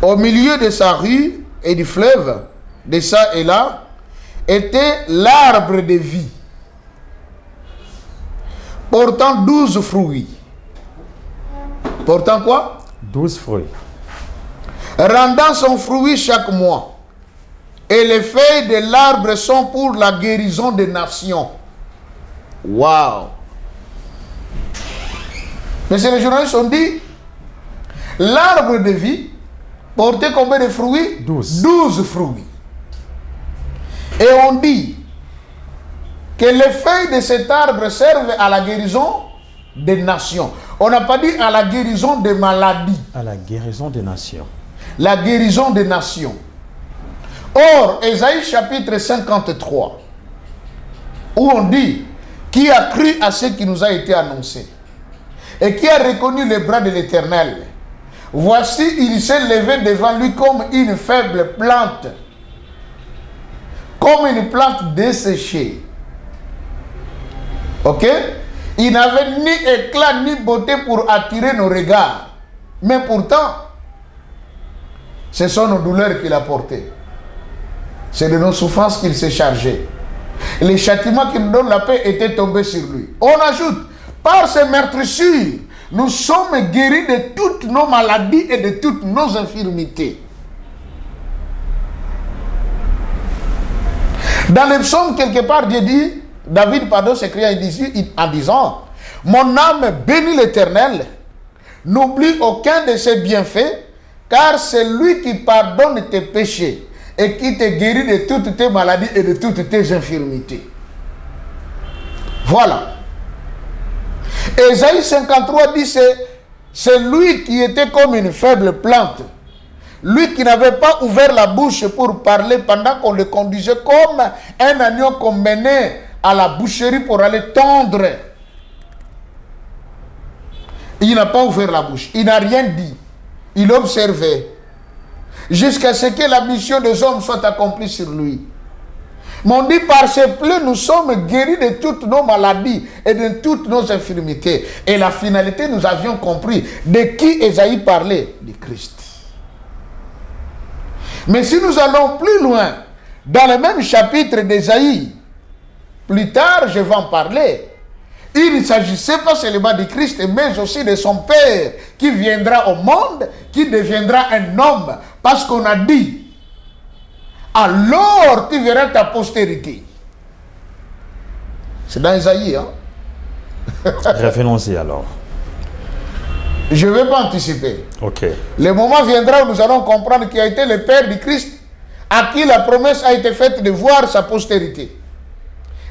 Au milieu de sa rue et du fleuve, de ça et là, était l'arbre de vie, portant 12 fruits. Portant quoi? 12 fruits. Rendant son fruit chaque mois. Et les feuilles de l'arbre sont pour la guérison des nations. Waouh! Mais les journalistes ont dit, l'arbre de vie portait combien de fruits? 12. 12 fruits. Et on dit que les feuilles de cet arbre servent à la guérison des nations. On n'a pas dit à la guérison des maladies. À la guérison des nations. La guérison des nations. Or, Ésaïe chapitre 53, où on dit, qui a cru à ce qui nous a été annoncé et qui a reconnu les bras de l'Éternel, voici, il s'est levé devant lui comme une faible plante, comme une plante desséchée. Ok? Il n'avait ni éclat ni beauté pour attirer nos regards. Mais pourtant, ce sont nos douleurs qu'il a portées. C'est de nos souffrances qu'il s'est chargé. Les châtiments qui nous donnent la paix étaient tombés sur lui. On ajoute, par ces meurtrissures, nous sommes guéris de toutes nos maladies et de toutes nos infirmités. Dans les psaumes, quelque part, Dieu dit, David, pardon, s'écria en disant, Mon âme bénit l'Éternel, n'oublie aucun de ses bienfaits, car c'est lui qui pardonne tes péchés et qui te guérit de toutes tes maladies et de toutes tes infirmités. Voilà. Ésaïe 53 dit, c'est lui qui était comme une faible plante. Lui qui n'avait pas ouvert la bouche pour parler pendant qu'on le conduisait comme un agneau qu'on menait à la boucherie pour aller tondre. Il n'a pas ouvert la bouche. Il n'a rien dit. Il observait. Jusqu'à ce que la mission des hommes soit accomplie sur lui. Mais on dit par ses plaies, nous sommes guéris de toutes nos maladies et de toutes nos infirmités. Et la finalité, nous avions compris de qui Ésaïe parlait, du Christ. Mais si nous allons plus loin, dans le même chapitre d'Ésaïe, plus tard, je vais en parler, il ne s'agissait pas seulement du Christ, mais aussi de son Père qui viendra au monde, qui deviendra un homme. Parce qu'on a dit, alors tu verras ta postérité. C'est dans Ésaïe. Hein? Revenons-y alors. Je ne vais pas anticiper. Ok. Le moment viendra où nous allons comprendre qui a été le Père du Christ, à qui la promesse a été faite de voir sa postérité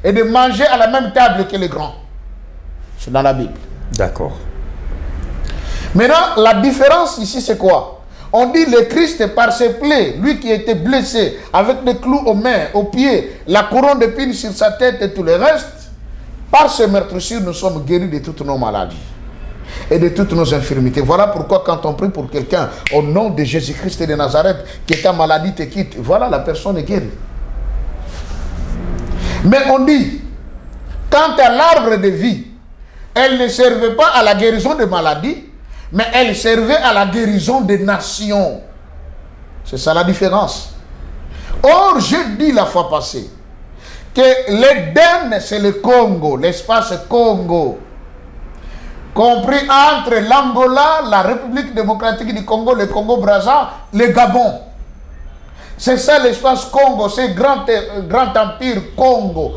et de manger à la même table que les grands. C'est dans la Bible. D'accord. Maintenant, la différence ici, c'est quoi? On dit le Christ par ses plaies, lui qui était blessé, avec des clous aux mains, aux pieds, la couronne d'épines sur sa tête et tout le reste, par ce meurtrissure, nous sommes guéris de toutes nos maladies et de toutes nos infirmités. Voilà pourquoi quand on prie pour quelqu'un, au nom de Jésus-Christ de Nazareth, que ta maladie te quitte, voilà, la personne est guérie. Mais on dit, quant à l'arbre de vie, elle ne servait pas à la guérison des maladies, mais elle servait à la guérison des nations. C'est ça la différence. Or, je dis la fois passée que l'Éden, c'est le Congo, l'espace Congo, compris entre l'Angola, la République démocratique du Congo, le Congo-Brazza, le Gabon. C'est ça l'espace Congo, c'est grand empire Congo.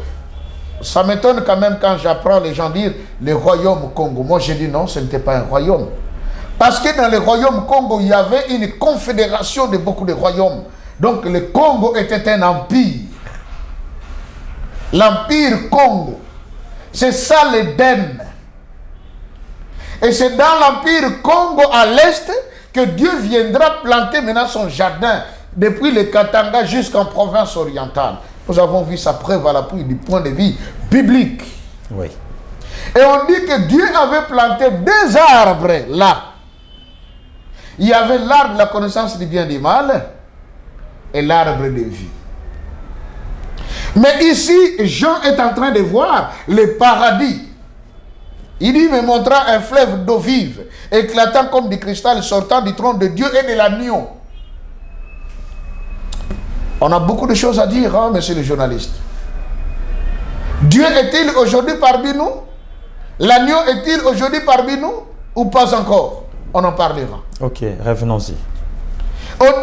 Ça m'étonne quand même quand j'apprends les gens dire le royaume Congo. Moi, je dis non, ce n'était pas un royaume. Parce que dans le royaume Congo, il y avait une confédération de beaucoup de royaumes. Donc le Congo était un empire. L'empire Congo. C'est ça l'Éden. Et c'est dans l'empire Congo à l'est que Dieu viendra planter maintenant son jardin. Depuis le Katanga jusqu'en province orientale. Nous avons vu sa preuve à l'appui du point de vue biblique. Oui. Et on dit que Dieu avait planté deux arbres là. Il y avait l'arbre de la connaissance du bien et du mal et l'arbre de vie. Mais ici, Jean est en train de voir le paradis. Il dit, me montra un fleuve d'eau vive, éclatant comme du cristal, sortant du trône de Dieu et de l'agneau. On a beaucoup de choses à dire, hein, monsieur le journaliste. Dieu est-il aujourd'hui parmi nous? L'agneau est-il aujourd'hui parmi nous? Ou pas encore? On en parlera. Ok, revenons-y.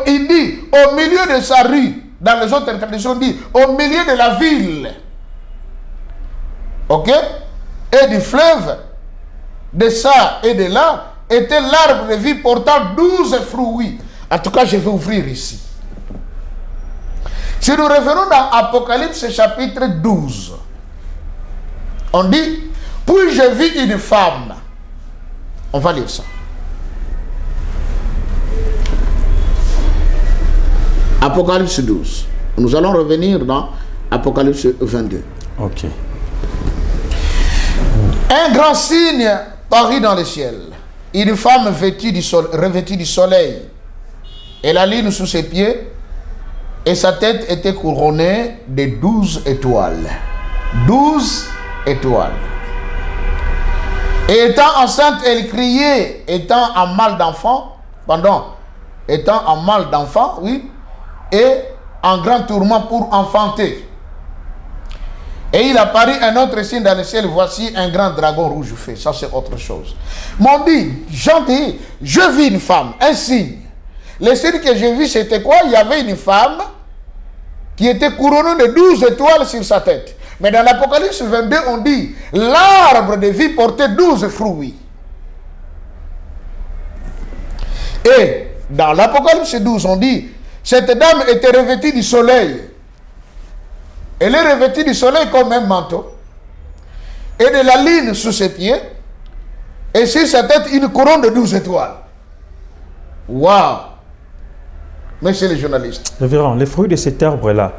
Il dit, au milieu de sa rue, dans les autres traditions, on dit, au milieu de la ville, ok, et du fleuve, de ça et de là, était l'arbre de vie portant 12 fruits. En tout cas, je vais ouvrir ici. Si nous revenons dans Apocalypse chapitre 12, on dit, puis je vis une femme. On va lire ça. Apocalypse 12. Nous allons revenir dans Apocalypse 22. Ok. Un grand signe parut dans le ciel. Une femme revêtue du soleil. Et la lune sous ses pieds. Et sa tête était couronnée de 12 étoiles. 12 étoiles. Et étant enceinte, elle criait, étant en mal d'enfant, étant en mal d'enfant, oui, et en grand tourment pour enfanter. Et il apparut un autre signe dans le ciel, voici un grand dragon rouge fait. Ça, c'est autre chose. M'ont dit, Jean dit, je vis une femme, un signe. Le signe que j'ai vu, c'était quoi? Il y avait une femme qui était couronnée de 12 étoiles sur sa tête. Mais dans l'Apocalypse 22, on dit, l'arbre de vie portait 12 fruits. Et dans l'Apocalypse 12, on dit, cette dame était revêtue du soleil. Elle est revêtue du soleil comme un manteau. Et de la lune sous ses pieds. Et sur sa tête, une couronne de 12 étoiles. Waouh! Monsieur le journaliste. Révérend, les fruits de cet arbre-là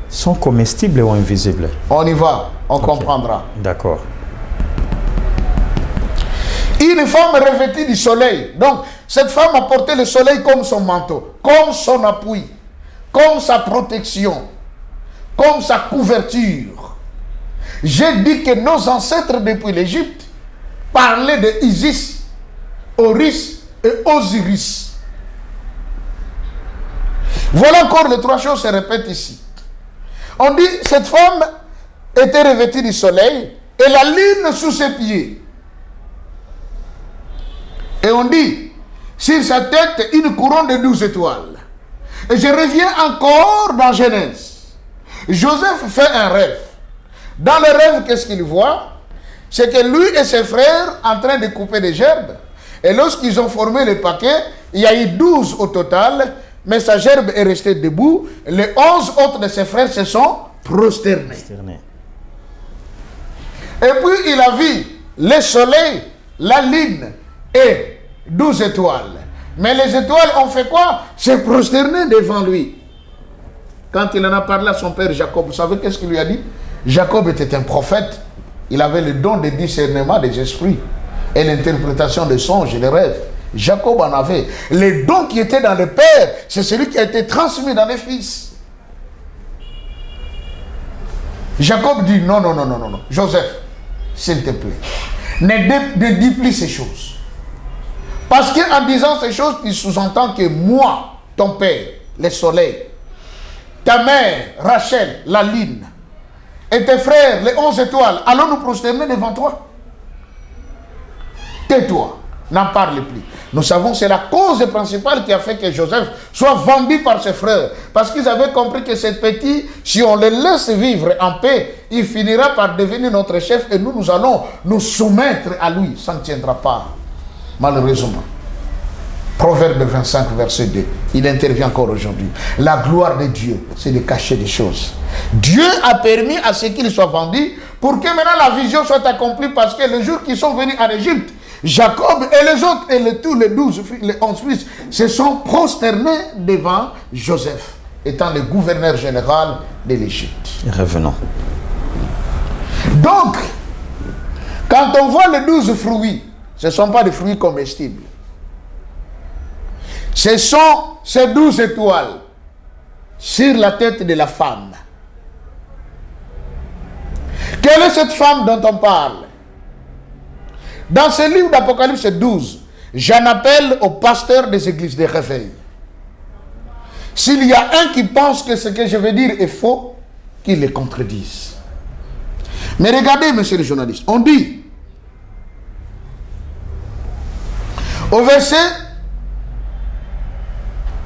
sont comestibles ou invisibles? On y va, on comprendra. D'accord. Une femme revêtue du soleil. Donc, cette femme a porté le soleil comme son manteau, comme son appui, comme sa protection, comme sa couverture. J'ai dit que nos ancêtres depuis l'Égypte parlaient de Isis, Horus et Osiris. Voilà encore les trois choses se répètent ici. On dit, cette femme était revêtue du soleil et la lune sous ses pieds. Et on dit, sur sa tête, une couronne de 12 étoiles. Et je reviens encore dans Genèse. Joseph fait un rêve. Dans le rêve, qu'est-ce qu'il voit? C'est que lui et ses frères en train de couper des gerbes. Et lorsqu'ils ont formé le paquet, il y a eu 12 au total, mais sa gerbe est restée debout. Les 11 autres de ses frères se sont prosternés. Et puis il a vu le soleil, la lune et 12 étoiles. Mais les étoiles ont fait quoi? Se prosterner devant lui. Quand il en a parlé à son père Jacob, vous savez qu'est-ce qu'il lui a dit? Jacob était un prophète. Il avait le don de discernement des esprits et l'interprétation des songes et des rêves. Jacob en avait. Les dons qui étaient dans le père, c'est celui qui a été transmis dans les fils. Jacob dit non, non, non, non, non, non. Joseph, s'il te plaît, ne dis plus ces choses. Parce qu'en disant ces choses, tu sous-entends que moi, ton père, le soleil, ta mère, Rachel, la lune, et tes frères, les 11 étoiles, allons nous prosterner devant toi. Tais-toi, n'en parle plus. Nous savons que c'est la cause principale qui a fait que Joseph soit vendu par ses frères. Parce qu'ils avaient compris que ce petit, si on le laisse vivre en paix, il finira par devenir notre chef et nous allons nous soumettre à lui. Ça ne tiendra pas, malheureusement. Proverbe 25, verset 2. Il intervient encore aujourd'hui. La gloire de Dieu, c'est de cacher des choses. Dieu a permis à ce qu'il soit vendu pour que maintenant la vision soit accomplie, parce que le jour qu'ils sont venus en Égypte, Jacob et les autres, et tous les 12, les 11 fils, se sont prosternés devant Joseph, étant le gouverneur général de l'Égypte. Revenons. Donc, quand on voit les 12 fruits, ce ne sont pas des fruits comestibles. Ce sont ces 12 étoiles sur la tête de la femme. Quelle est cette femme dont on parle? Dans ce livre d'Apocalypse 12, j'en appelle aux pasteurs des églises de réveil. S'il y a un qui pense que ce que je vais dire est faux, qu'il le contredise. Mais regardez, monsieur le journaliste, on dit, au verset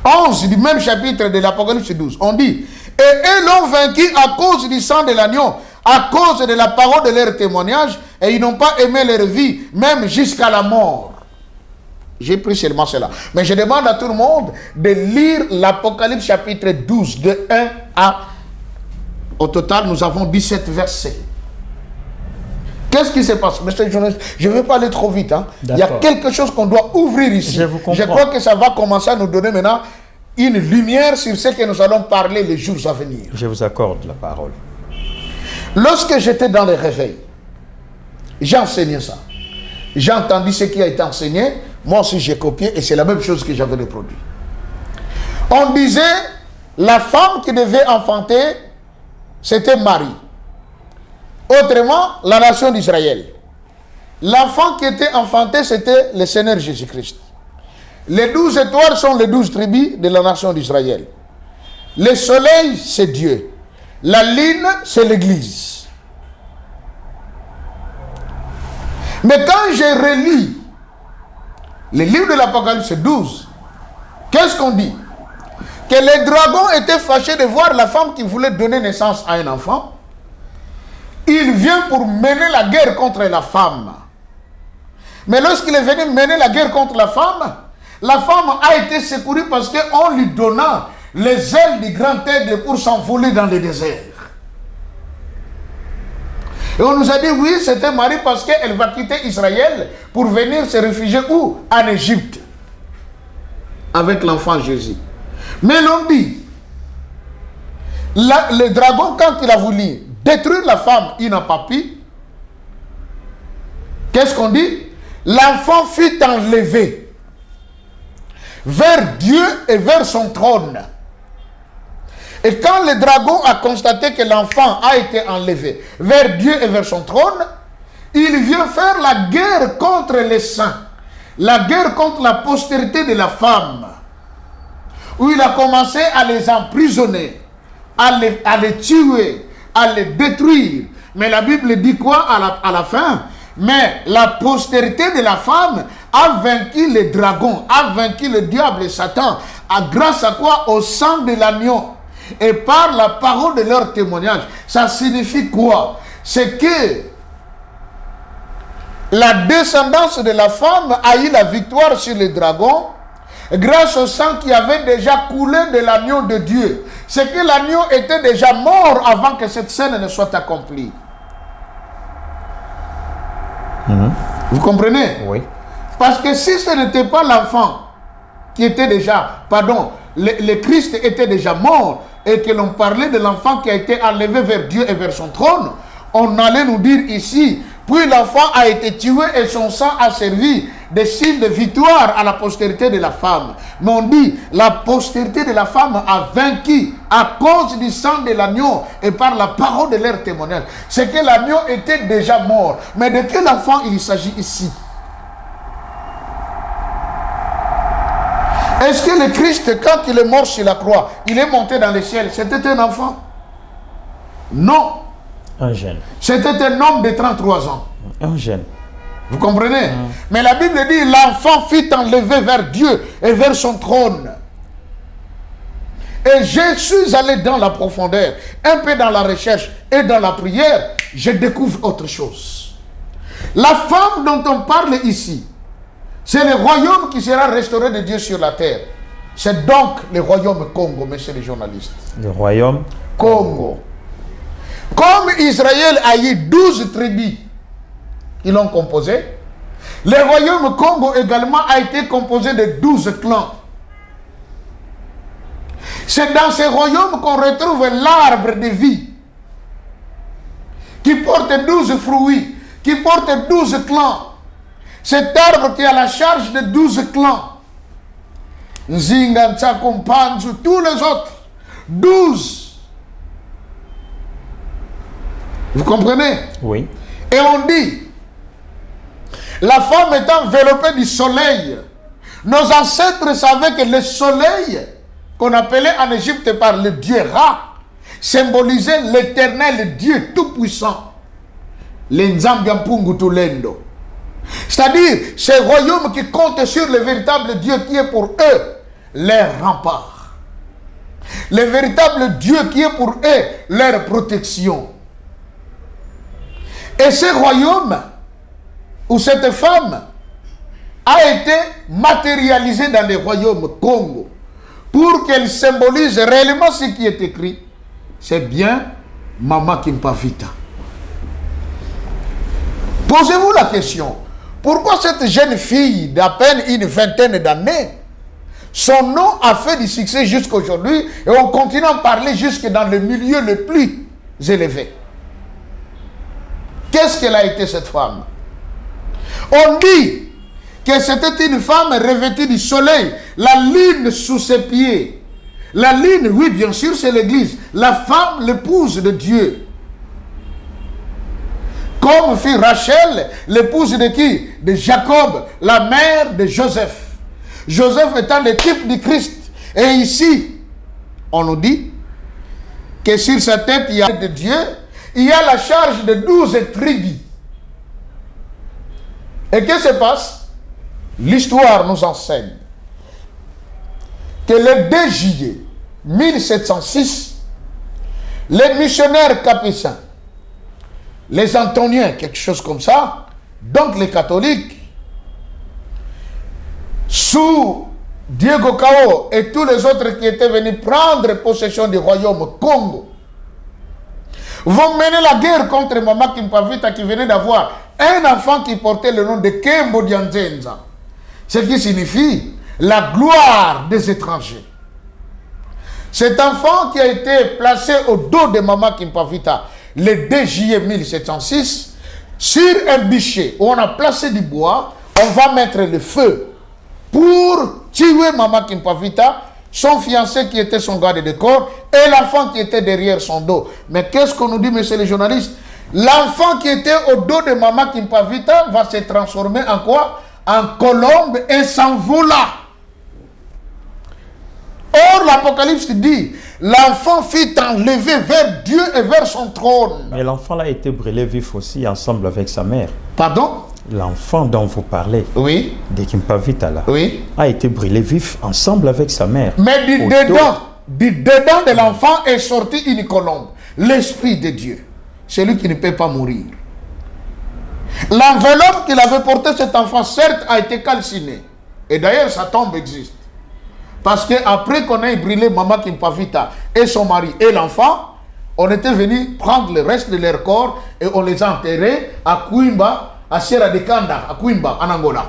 11 du même chapitre de l'Apocalypse 12, on dit, et eux l'ont vaincu à cause du sang de l'agneau, à cause de la parole de leur témoignage, et ils n'ont pas aimé leur vie, même jusqu'à la mort. J'ai pris seulement cela. Mais je demande à tout le monde de lire l'Apocalypse chapitre 12, de 1 à... Au total, nous avons 17 versets. Qu'est-ce qui se passe? Monsieur le journaliste, je ne veux pas aller trop vite. Hein. Il y a quelque chose qu'on doit ouvrir ici. Je crois que ça va commencer à nous donner maintenant une lumière sur ce que nous allons parler les jours à venir. Je vous accorde la parole. Lorsque j'étais dans les réveils, j'ai enseigné ça. J'ai entendu ce qui a été enseigné. Moi aussi, j'ai copié et c'est la même chose que j'avais reproduit. On disait, la femme qui devait enfanter, c'était Marie. Autrement, la nation d'Israël. L'enfant qui était enfanté, c'était le Seigneur Jésus-Christ. Les 12 étoiles sont les 12 tribus de la nation d'Israël. Le soleil, c'est Dieu. La lune, c'est l'Église. Mais quand je relis le livre de l'Apocalypse 12, qu'est-ce qu'on dit? Que les dragons étaient fâchés de voir la femme qui voulait donner naissance à un enfant. il vient pour mener la guerre contre la femme. Mais lorsqu'il est venu mener la guerre contre la femme a été secourue parce qu'on lui donna les ailes du grand aigle pour s'envoler dans le désert. Et on nous a dit, oui, c'était Marie parce qu'elle va quitter Israël pour venir se réfugier où? En Égypte. Avec l'enfant Jésus. Mais l'on dit, le dragon, quand il a voulu détruire la femme, il n'a pas pu. Qu'est-ce qu'on dit? L'enfant fut enlevé vers Dieu et vers son trône. Et quand le dragon a constaté que l'enfant a été enlevé vers Dieu et vers son trône, il vient faire la guerre contre les saints, la guerre contre la postérité de la femme, où il a commencé à les emprisonner, à les tuer, à les détruire. Mais la Bible dit quoi à la fin? Mais la postérité de la femme a vaincu les dragons, a vaincu le diable et Satan, grâce à quoi? Au sang de l'agneau. Et par la parole de leur témoignage. Ça signifie quoi? C'est que la descendance de la femme a eu la victoire sur les dragons grâce au sang qui avait déjà coulé de l'agneau de Dieu. C'est que l'agneau était déjà mort avant que cette scène ne soit accomplie. Vous comprenez? Oui. Parce que si ce n'était pas l'enfant qui était déjà, pardon, le Christ était déjà mort et que l'on parlait de l'enfant qui a été enlevé vers Dieu et vers son trône, on allait nous dire ici, puis l'enfant a été tué et son sang a servi de signe de victoire à la postérité de la femme. Mais on dit, la postérité de la femme a vaincu à cause du sang de l'agneau et par la parole de leur témoignage. C'est que l'agneau était déjà mort. Mais de quel enfant il s'agit ici? Est-ce que le Christ, quand il est mort sur la croix, il est monté dans le ciel? C'était un enfant? Non. Un jeune. C'était un homme de 33 ans. Un jeune. Vous comprenez? Mais la Bible dit, l'enfant fut enlevé vers Dieu et vers son trône. Et je suis allé dans la profondeur, un peu dans la recherche et dans la prière, je découvre autre chose. La femme dont on parle ici, c'est le royaume qui sera restauré de Dieu sur la terre. C'est donc le royaume Congo, messieurs les journalistes. Le royaume Congo. Comme Israël a eu 12 tribus qui l'ont composé, le royaume Congo également a été composé de 12 clans. C'est dans ce royaume qu'on retrouve l'arbre de vie qui porte 12 fruits, qui porte 12 clans. Cet arbre qui a la charge de 12 clans. Nzinga, Ntsakompanzu, tous les autres. 12. Vous comprenez? Oui. Et on dit, la femme est enveloppée du soleil. Nos ancêtres savaient que le soleil, qu'on appelait en Égypte par le dieu Ra, symbolisait l'éternel Dieu tout-puissant. L'Nzambiampungu Tulendo. C'est-à-dire, ce royaume qui compte sur le véritable Dieu qui est pour eux leur rempart. Le véritable Dieu qui est pour eux leur protection. Et ce royaume, où cette femme a été matérialisée dans le royaume Congo, pour qu'elle symbolise réellement ce qui est écrit, c'est bien Mama Kimpavita. Posez-vous la question, pourquoi cette jeune fille d'à peine une vingtaine d'années, son nom a fait du succès jusqu'à aujourd'hui et on continue à en parler jusque dans le milieu le plus élevé? Qu'est-ce qu'elle a été cette femme? On dit que c'était une femme revêtue du soleil, la lune sous ses pieds. La lune, oui, bien sûr, c'est l'église. La femme, l'épouse de Dieu. Comme fit Rachel, l'épouse de qui? De Jacob, la mère de Joseph. Joseph étant le type du Christ. Et ici, on nous dit que sur sa tête, il y a de Dieu, il y a la charge de 12 tribus. Et qu'est-ce qui se passe? L'histoire nous enseigne que le 2 juillet 1706, les missionnaires capucins les Antoniens, quelque chose comme ça, donc les catholiques, sous Diego Cao et tous les autres qui étaient venus prendre possession du royaume Congo, vont mener la guerre contre Mama Kimpavita qui venait d'avoir un enfant qui portait le nom de Kembo Dianzenza, ce qui signifie la gloire des étrangers. Cet enfant qui a été placé au dos de Mama Kimpavita le 2 juillet 1706, sur un bûcher où on a placé du bois, on va mettre le feu pour tuer Mama Kimpavita, son fiancé qui était son garde de corps et l'enfant qui était derrière son dos. Mais qu'est-ce qu'on nous dit, messieurs les journalistes? L'enfant qui était au dos de Mama Kimpavita va se transformer en quoi? En colombe et s'envola. Or, l'Apocalypse dit, l'enfant fut enlevé vers Dieu et vers son trône. Mais l'enfant là a été brûlé vif aussi ensemble avec sa mère. Pardon? L'enfant dont vous parlez, oui, de Kimpavita là, oui, a été brûlé vif ensemble avec sa mère. Mais du dedans de l'enfant est sorti une colombe, l'Esprit de Dieu, celui qui ne peut pas mourir. L'enveloppe qu'il avait porté cet enfant, certes, a été calcinée. Et d'ailleurs, sa tombe existe. Parce qu'après qu'on ait brûlé Mama Kimpavita et son mari et l'enfant, on était venu prendre le reste de leur corps et on les a enterrés à Kwimba, à Sierra de Kanda, à Kwimba, en Angola.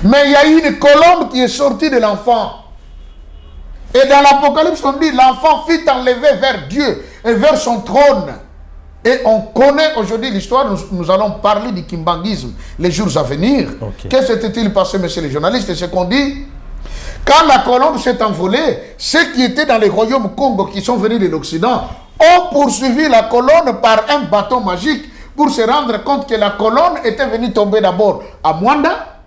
Mais il y a eu une colombe qui est sortie de l'enfant. Et dans l'Apocalypse, on dit, l'enfant fut enlevé vers Dieu et vers son trône. Et on connaît aujourd'hui l'histoire, nous allons parler du kimbanguisme les jours à venir. Okay. Qu'est-ce qui s'était-il passé, messieurs les journalistes? C'est ce qu'on dit. Quand la colombe s'est envolée, ceux qui étaient dans les royaumes Congo, qui sont venus de l'Occident, ont poursuivi la colonne par un bâton magique pour se rendre compte que la colonne était venue tomber d'abord à Mwanda.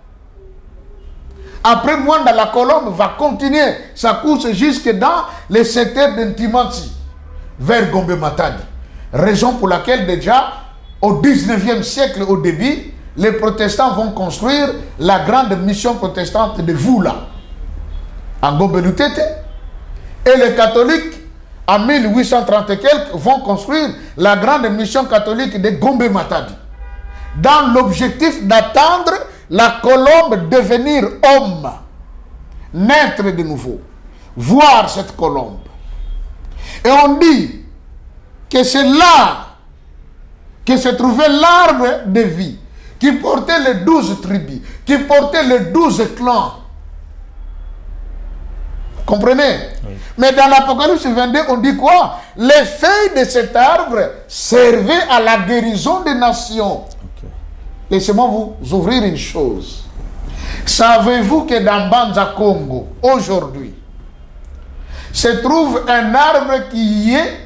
Après Mwanda, la colombe va continuer sa course jusque dans les secteurs d'Intimanti, vers Gombe Matadi. Raison pour laquelle déjà, au 19e siècle, au début, les protestants vont construire la grande mission protestante de Voula, en Gombe Lutete. Et les catholiques, en 1830 et quelques, vont construire la grande mission catholique de Gombe Matadi, dans l'objectif d'attendre la colombe devenir homme, naître de nouveau, voir cette colombe. Et on dit que c'est là que se trouvait l'arbre de vie, qui portait les 12 tribus, qui portait les 12 clans. Comprenez? Oui. Mais dans l'Apocalypse 22, on dit quoi? Les feuilles de cet arbre servaient à la guérison des nations. Okay. Laissez-moi vous ouvrir une chose. Savez-vous que dans Banza Congo, aujourd'hui, se trouve un arbre qui y est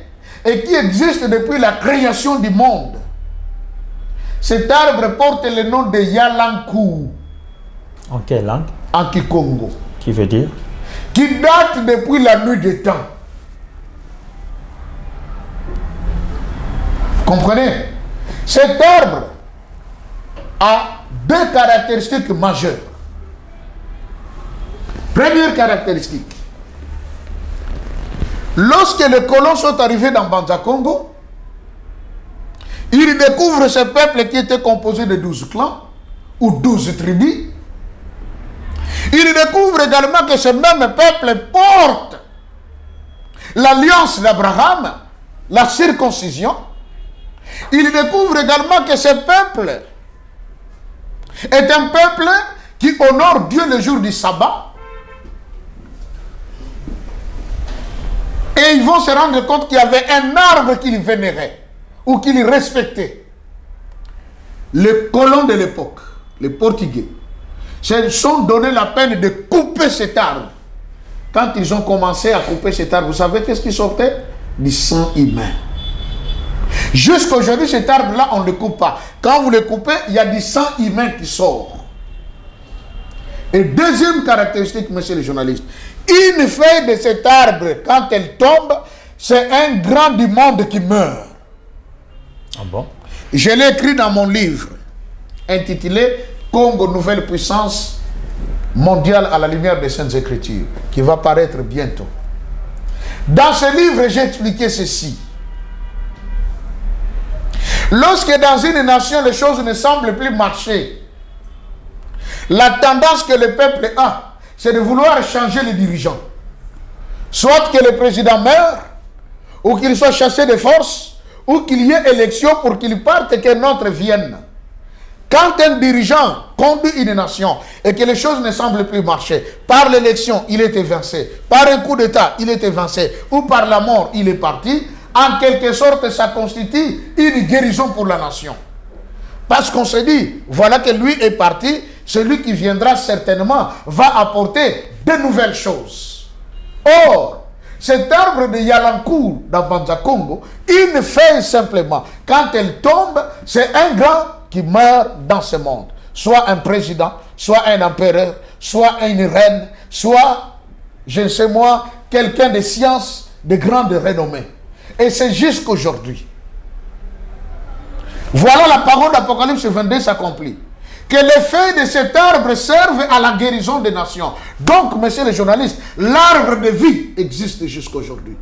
et qui existe depuis la création du monde? Cet arbre porte le nom de Yalankou. En quelle langue? En Kikongo. Qui veut dire? Qui date depuis la nuit des temps. Comprenez? Cet arbre a deux caractéristiques majeures. Première caractéristique. Lorsque les colons sont arrivés dans Banza Congo, ils découvrent ce peuple qui était composé de 12 clans ou 12 tribus. Ils découvrent également que ce même peuple porte l'alliance d'Abraham, la circoncision. Ils découvrent également que ce peuple est un peuple qui honore Dieu le jour du sabbat. Et ils vont se rendre compte qu'il y avait un arbre qu'ils vénéraient ou qu'ils respectaient. Les colons de l'époque, les Portugais, se sont donné la peine de couper cet arbre. Quand ils ont commencé à couper cet arbre, vous savez qu'est-ce qui sortait? Du sang humain. Jusqu'à aujourd'hui, cet arbre-là, on ne le coupe pas. Quand vous le coupez, il y a du sang humain qui sort. Et deuxième caractéristique, messieurs les journalistes, une feuille de cet arbre, quand elle tombe, c'est un grand du monde qui meurt. Ah bon? Je l'ai écrit dans mon livre, intitulé Congo, nouvelle puissance mondiale à la lumière des Saintes Écritures, qui va paraître bientôt. Dans ce livre, j'ai expliqué ceci. Lorsque dans une nation, les choses ne semblent plus marcher, la tendance que le peuple a, c'est de vouloir changer les dirigeants. Soit que le président meure, ou qu'il soit chassé de force, ou qu'il y ait élection pour qu'il parte et qu'un autre vienne. Quand un dirigeant conduit une nation et que les choses ne semblent plus marcher, par l'élection, il est évincé, par un coup d'État, il est évincé, ou par la mort, il est parti, en quelque sorte, ça constitue une guérison pour la nation. Parce qu'on se dit, voilà que lui est parti, celui qui viendra certainement va apporter de nouvelles choses. Or, cet arbre de Yalancourt dans Banza Congo, une feuille simplement, quand elle tombe, c'est un grand qui meurt dans ce monde. Soit un président, soit un empereur, soit une reine, soit, je ne sais moi, quelqu'un de science de grande renommée. Et c'est jusqu'aujourd'hui. Voilà la parole d'Apocalypse 22 s'accomplit. Que les feuilles de cet arbre servent à la guérison des nations. Donc, messieurs les journalistes, l'arbre de vie existe jusqu'aujourd'hui.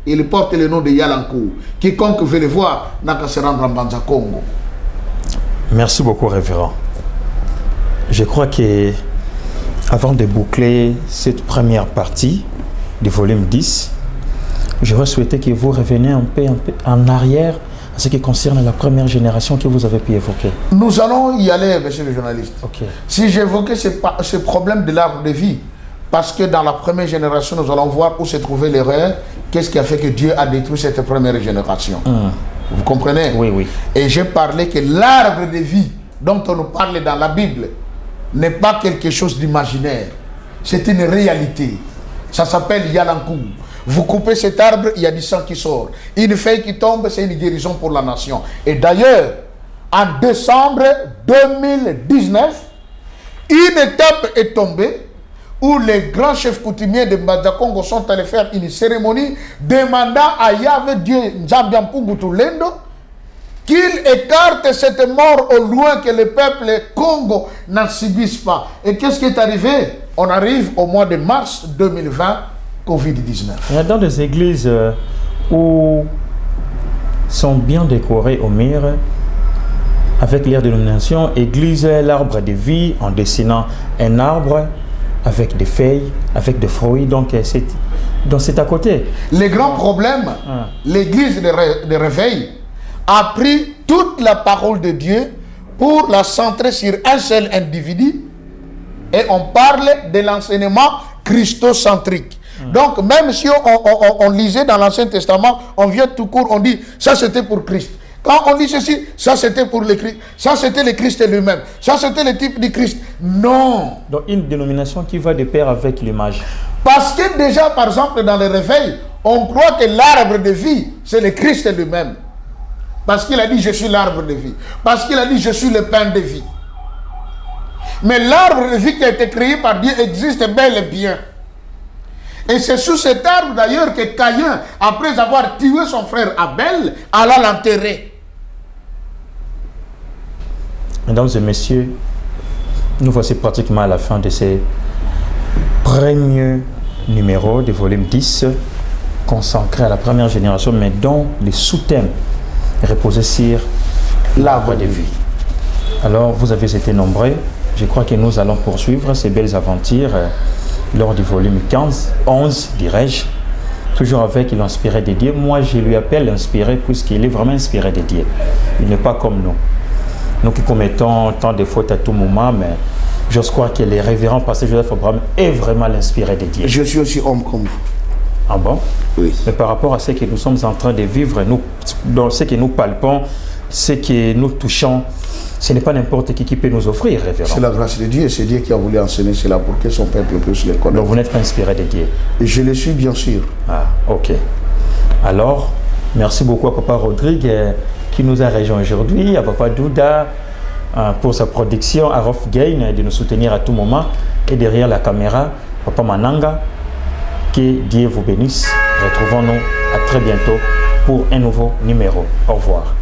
Il porte le nom de Yalancourt. Quiconque veut le voir n'a qu'à se rendre en Banza Congo. Merci beaucoup, révérend. Je crois que, avant de boucler cette première partie du volume 10, j'aurais souhaité que vous reveniez un peu en arrière en ce qui concerne la première génération que vous avez pu évoquer. Nous allons y aller, monsieur le journaliste. Okay. Si j'évoquais ce problème de l'arbre de vie, parce que dans la première génération, nous allons voir où se trouvait l'erreur, qu'est-ce qui a fait que Dieu a détruit cette première génération. Vous comprenez? Oui, oui. Et j'ai parlé que l'arbre de vie dont on nous parle dans la Bible n'est pas quelque chose d'imaginaire. C'est une réalité. Ça s'appelle Yalancourt. Vous coupez cet arbre, il y a du sang qui sort. Une feuille qui tombe, c'est une guérison pour la nation. Et d'ailleurs, en décembre 2019, une étape est tombée où les grands chefs coutumiers de Banza Congo sont allés faire une cérémonie demandant à Yahvé Dieu Nzambiampungu Tulendo qu'il écarte cette mort au loin, que le peuple Congo n'en subisse pas. Et qu'est-ce qui est arrivé? On arrive au mois de mars 2020, Covid-19. Il y a dans des églises où sont bien décorées au mur avec l'air de dénomination, église l'arbre de vie, en dessinant un arbre avec des feuilles, avec des fruits, donc c'est à côté. Le grand problème, l'église de réveil a pris toute la parole de Dieu pour la centrer sur un seul individu, et on parle de l'enseignement christocentrique. Donc même si on lisait dans l'Ancien Testament, on vient tout court, on dit ça c'était pour Christ. Quand on dit ceci, ça c'était pour le Christ, ça c'était le Christ lui-même, ça c'était le type du Christ. Non. Donc une dénomination qui va de pair avec l'image. Parce que déjà, par exemple, dans le réveil, on croit que l'arbre de vie, c'est le Christ lui-même. Parce qu'il a dit je suis l'arbre de vie. Parce qu'il a dit je suis le pain de vie. Mais l'arbre de vie qui a été créé par Dieu existe bel et bien. Et c'est sous cet arbre d'ailleurs que Caïn, après avoir tué son frère Abel, alla l'enterrer. Mesdames et messieurs, nous voici pratiquement à la fin de ces premiers numéros du volume 10 consacrés à la première génération, mais dont les sous-thèmes reposaient sur l'arbre de vie. Alors, vous avez été nombreux. Je crois que nous allons poursuivre ces belles aventures lors du volume 11, dirais-je, toujours avec l'inspiré de Dieu. Moi, je lui appelle l'inspiré puisqu'il est vraiment inspiré de Dieu. Il n'est pas comme nous. Nous qui commettons tant de fautes à tout moment, mais j'ose croire que le révérend pasteur Joseph Abraham est vraiment l'inspiré de Dieu. Je suis aussi homme comme vous. Ah bon? Oui. Mais par rapport à ce que nous sommes en train de vivre, dans ce que nous palpons, ce que nous touchons, ce n'est pas n'importe qui peut nous offrir, révérend. C'est la grâce de Dieu, c'est Dieu qui a voulu enseigner cela pour que son peuple puisse le connaître. Donc vous n'êtes pas inspiré de Dieu? Et je le suis, bien sûr. Ah, ok. Alors, merci beaucoup à Papa Rodrigue qui nous a rejoint aujourd'hui, à Papa Douda pour sa production, à Rof Gain de nous soutenir à tout moment, et derrière la caméra, Papa Mananga. Que Dieu vous bénisse. Retrouvons-nous à très bientôt pour un nouveau numéro. Au revoir.